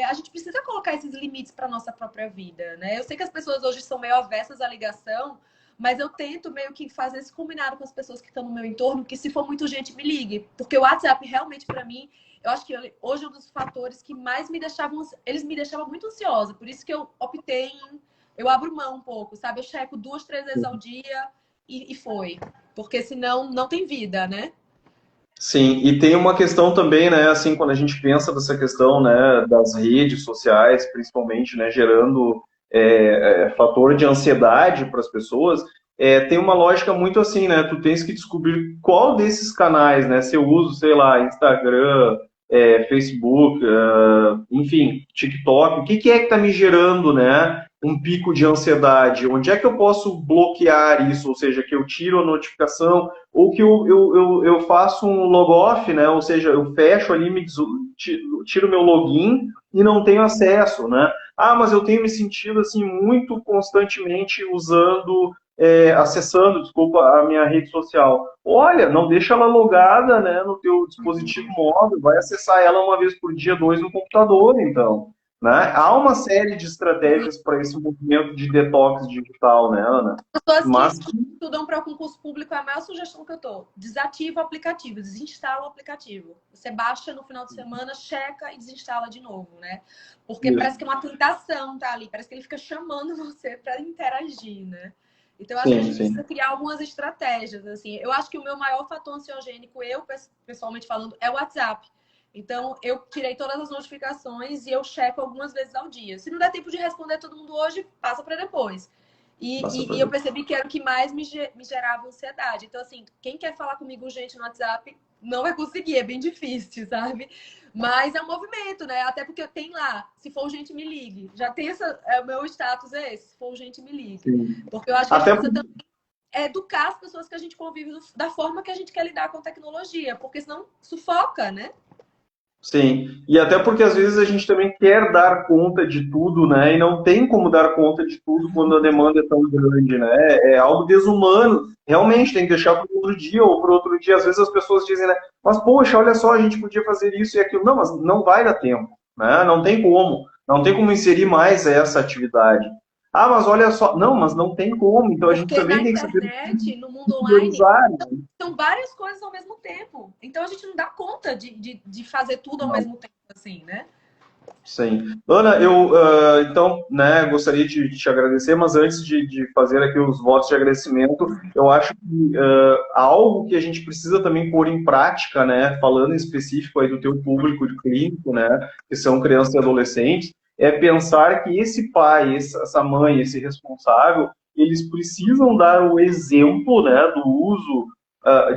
B: a gente precisa colocar esses limites para nossa própria vida, né? Eu sei que as pessoas hoje são meio avessas à ligação, mas eu tento meio que fazer esse combinado com as pessoas que estão no meu entorno, que se for muito urgente, me ligue. Porque o WhatsApp realmente, para mim, eu acho que hoje é um dos fatores que mais me deixavam. Eles me deixavam muito ansiosa. Por isso que eu optei em. Eu abro mão um pouco, sabe? Eu checo 2, 3 vezes ao dia e foi. Porque senão não tem vida, né?
A: sim, e tem uma questão também, né, assim, quando a gente pensa dessa questão, né, das redes sociais, principalmente, né, gerando fator de ansiedade para as pessoas, tem uma lógica muito assim, né, tu tens que descobrir qual desses canais, né, se eu uso, sei lá, Instagram, Facebook, enfim, TikTok, o que que é que está me gerando, né, um pico de ansiedade? Onde é que eu posso bloquear isso? Ou seja, que eu tiro a notificação ou que eu faço um log-off, né? Ou seja, eu fecho ali, tiro meu login e não tenho acesso, né? Ah, mas eu tenho me sentido assim muito constantemente acessando, desculpa, a minha rede social. Olha, não deixa ela logada, né, no teu dispositivo móvel, vai acessar ela uma vez por dia, dois no computador, então. Né? Há uma série de estratégias para esse movimento de detox digital, né, Ana?
B: Pessoas que
A: Mas
B: estudam para concurso público, é a maior sugestão que eu dou. Desativa o aplicativo, desinstala o aplicativo. Você baixa no final de semana, checa e desinstala de novo, né? Porque
A: isso.
B: parece que é uma tentação, tá ali. Parece que ele fica chamando você para interagir, né? Então, eu acho que a
A: Sim,
B: gente precisa
A: sim.
B: criar algumas estratégias, assim. Eu acho que o meu maior fator ansiogênico, eu pessoalmente falando, é o WhatsApp. Então, eu tirei todas as notificações e eu checo algumas vezes ao dia. Se não der tempo de responder todo mundo hoje, passa para depois.
A: Passa
B: E
A: para
B: eu
A: ver.
B: percebi que era o que mais me gerava ansiedade. Então, assim, quem quer falar comigo urgente no WhatsApp não vai conseguir, é bem difícil, sabe? Mas é um movimento, né? Até porque tem lá, se for urgente, me ligue. Já tem o meu status é esse, se for urgente, me ligue.
A: Sim.
B: Porque eu acho que a gente
A: Até
B: precisa também educar as pessoas que a gente convive da forma que a gente quer lidar com a tecnologia, porque senão sufoca, né?
A: sim. E até porque às vezes a gente também quer dar conta de tudo, né? E não tem como dar conta de tudo quando a demanda é tão grande, né? É algo desumano. Realmente tem que deixar para outro dia ou para outro dia. Às vezes as pessoas dizem, né? Mas poxa, olha só, a gente podia fazer isso e aquilo. Não, mas não vai dar tempo, né? Não tem como. Não tem como inserir mais essa atividade. Ah, mas olha só. Não, mas não tem como. Então a gente
B: Porque na
A: também tem que saber
B: internet, no mundo online,
A: priorizar, né?
B: são várias coisas ao mesmo tempo. Então a gente não dá conta de fazer tudo ao mesmo tempo, assim, né?
A: Sim. Ana, eu então, né, gostaria de te agradecer, mas antes de fazer aqui os votos de agradecimento, eu acho que algo que a gente precisa também pôr em prática, né, falando em específico aí do teu público de clínico, né, que são crianças e adolescentes, é pensar que esse pai, essa mãe, esse responsável, eles precisam dar o exemplo, né, do uso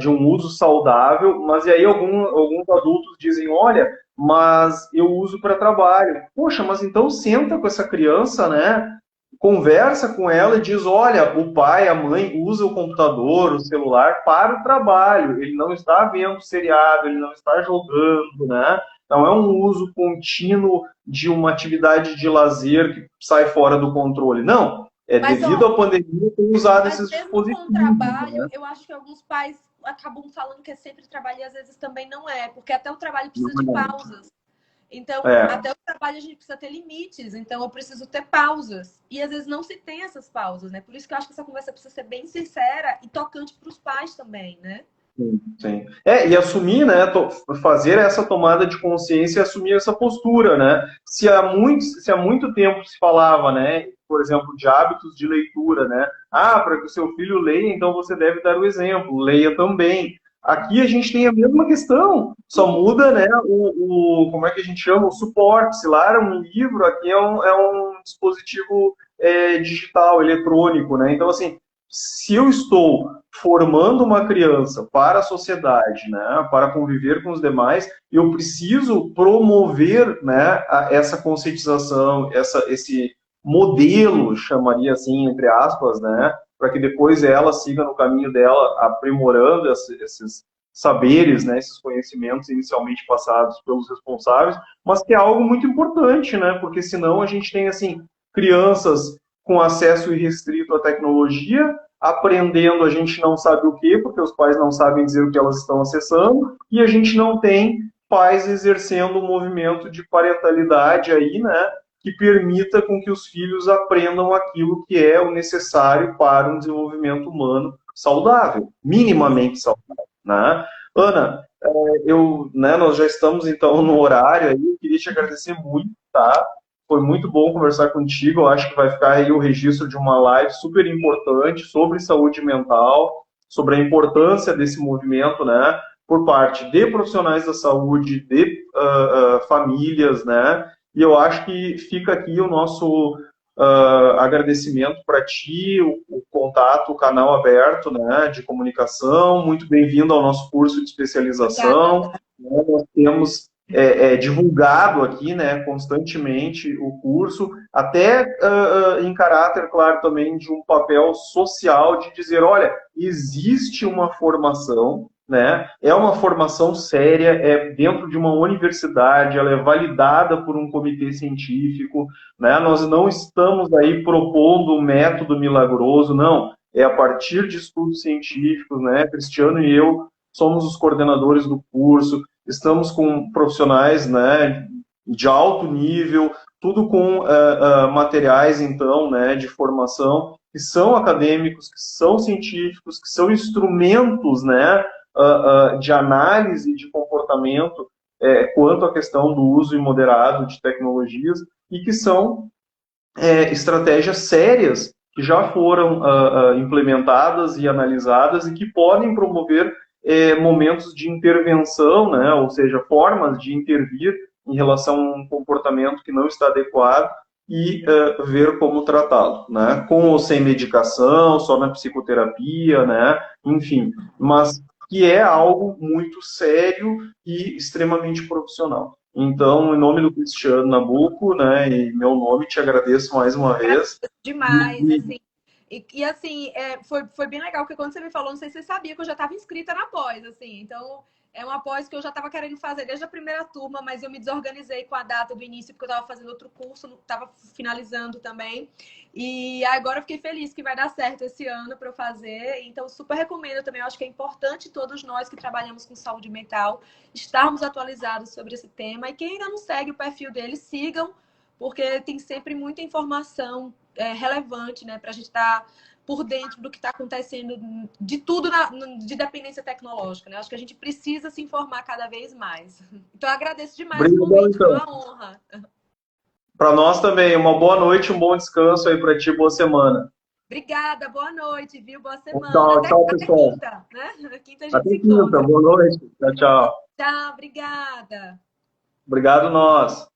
A: de um uso saudável, mas e aí alguns adultos dizem, olha, mas eu uso para trabalho. Poxa, mas então senta com essa criança, né? Conversa com ela e diz, olha, o pai, a mãe usa o computador, o celular para o trabalho. Ele não está vendo seriado, ele não está jogando, né? Não é um uso contínuo de uma atividade de lazer que sai fora do controle. Não, é
B: Mas,
A: devido
B: ó,
A: à pandemia ter usado
B: mas
A: esses
B: mesmo com o
A: dispositivos,
B: trabalho,
A: né?
B: eu acho que alguns pais acabam falando que é sempre trabalho e às vezes também não é, porque até o trabalho
A: Não
B: precisa de pausas. Então,
A: é.
B: até o trabalho a gente precisa ter limites, então eu preciso ter pausas. E às vezes não se tem essas pausas, né? Por isso que eu acho que essa conversa precisa ser bem sincera e tocante para os pais também, né?
A: Sim, sim. E assumir, né, fazer essa tomada de consciência e assumir essa postura, né? Se há muito tempo se falava, né, por exemplo, de hábitos de leitura, né? Ah, para que o seu filho leia, então você deve dar o exemplo, leia também. Aqui a gente tem a mesma questão, só muda, né, como é que a gente chama? O suporte. Se lá era um livro, aqui é um dispositivo digital, eletrônico, né? Então, assim, se eu estou formando uma criança para a sociedade, né, para conviver com os demais, eu preciso promover, né, essa conscientização, esse modelo, chamaria assim, entre aspas, né, para que depois ela siga no caminho dela, aprimorando esses saberes, né, esses conhecimentos inicialmente passados pelos responsáveis, mas que é algo muito importante, né, porque senão a gente tem, assim, crianças com acesso irrestrito à tecnologia, aprendendo a gente não sabe o que, porque os pais não sabem dizer o que elas estão acessando, e a gente não tem pais exercendo um movimento de parentalidade aí, né, que permita com que os filhos aprendam aquilo que é o necessário para um desenvolvimento humano saudável, minimamente saudável, né? Ana, né, nós já estamos então no horário aí, eu queria te agradecer muito, tá? Foi muito bom conversar contigo. Eu acho que vai ficar aí o registro de uma live super importante sobre saúde mental, sobre a importância desse movimento, né, por parte de profissionais da saúde, de famílias, né. E eu acho que fica aqui o nosso agradecimento para ti, o contato, o canal aberto, né, de comunicação. Muito bem-vindo ao nosso curso de especialização.
B: Obrigada.
A: Né, nós temos divulgado aqui, né, constantemente o curso, até em caráter, claro, também de um papel social de dizer, olha, existe uma formação, né, é uma formação séria, é dentro de uma universidade, ela é validada por um comitê científico, né, nós não estamos aí propondo um método milagroso, não, é a partir de estudos científicos, né, Cristiano e eu somos os coordenadores do curso, estamos com profissionais, né, de alto nível, tudo com materiais, então, né, de formação, que são acadêmicos, que são científicos, que são instrumentos, né, de análise de comportamento quanto à questão do uso imoderado de tecnologias e que são estratégias sérias que já foram implementadas e analisadas e que podem promover momentos de intervenção, né, ou seja, formas de intervir em relação a um comportamento que não está adequado e ver como tratá-lo, né, com ou sem medicação, só na psicoterapia, né, enfim, mas que é algo muito sério e extremamente profissional. Então, em nome do Cristiano Nabuco, né, e meu nome, te agradeço mais uma vez.
B: Demais, assim. Assim, foi bem legal, porque quando você me falou, não sei se você sabia que eu já estava inscrita na pós, assim. Então, é uma pós que eu já estava querendo fazer desde a primeira turma, mas eu me desorganizei com a data do início, porque eu estava fazendo outro curso, estava finalizando também. E agora eu fiquei feliz que vai dar certo esse ano para eu fazer. Então, super recomendo também. Eu acho que é importante todos nós que trabalhamos com saúde mental estarmos atualizados sobre esse tema. E quem ainda não segue o perfil dele, sigam, porque tem sempre muita informação relevante, né, para a gente estar por dentro do que está acontecendo, de tudo de dependência tecnológica, né? Acho que a gente precisa se informar cada vez mais. Então, eu agradeço demais o
A: Obrigado,
B: convite, foi
A: então.
B: uma honra.
A: Para nós também, uma boa noite, um bom descanso aí para ti, boa semana.
B: Obrigada, boa noite, viu? Boa semana.
A: Tchau, tchau,
B: Até
A: pessoal.
B: quinta, né? Quinta a gente
A: Até
B: se
A: quinta,
B: encontra.
A: boa noite. Tchau, tchau.
B: Tchau, obrigada.
A: Obrigado, nós.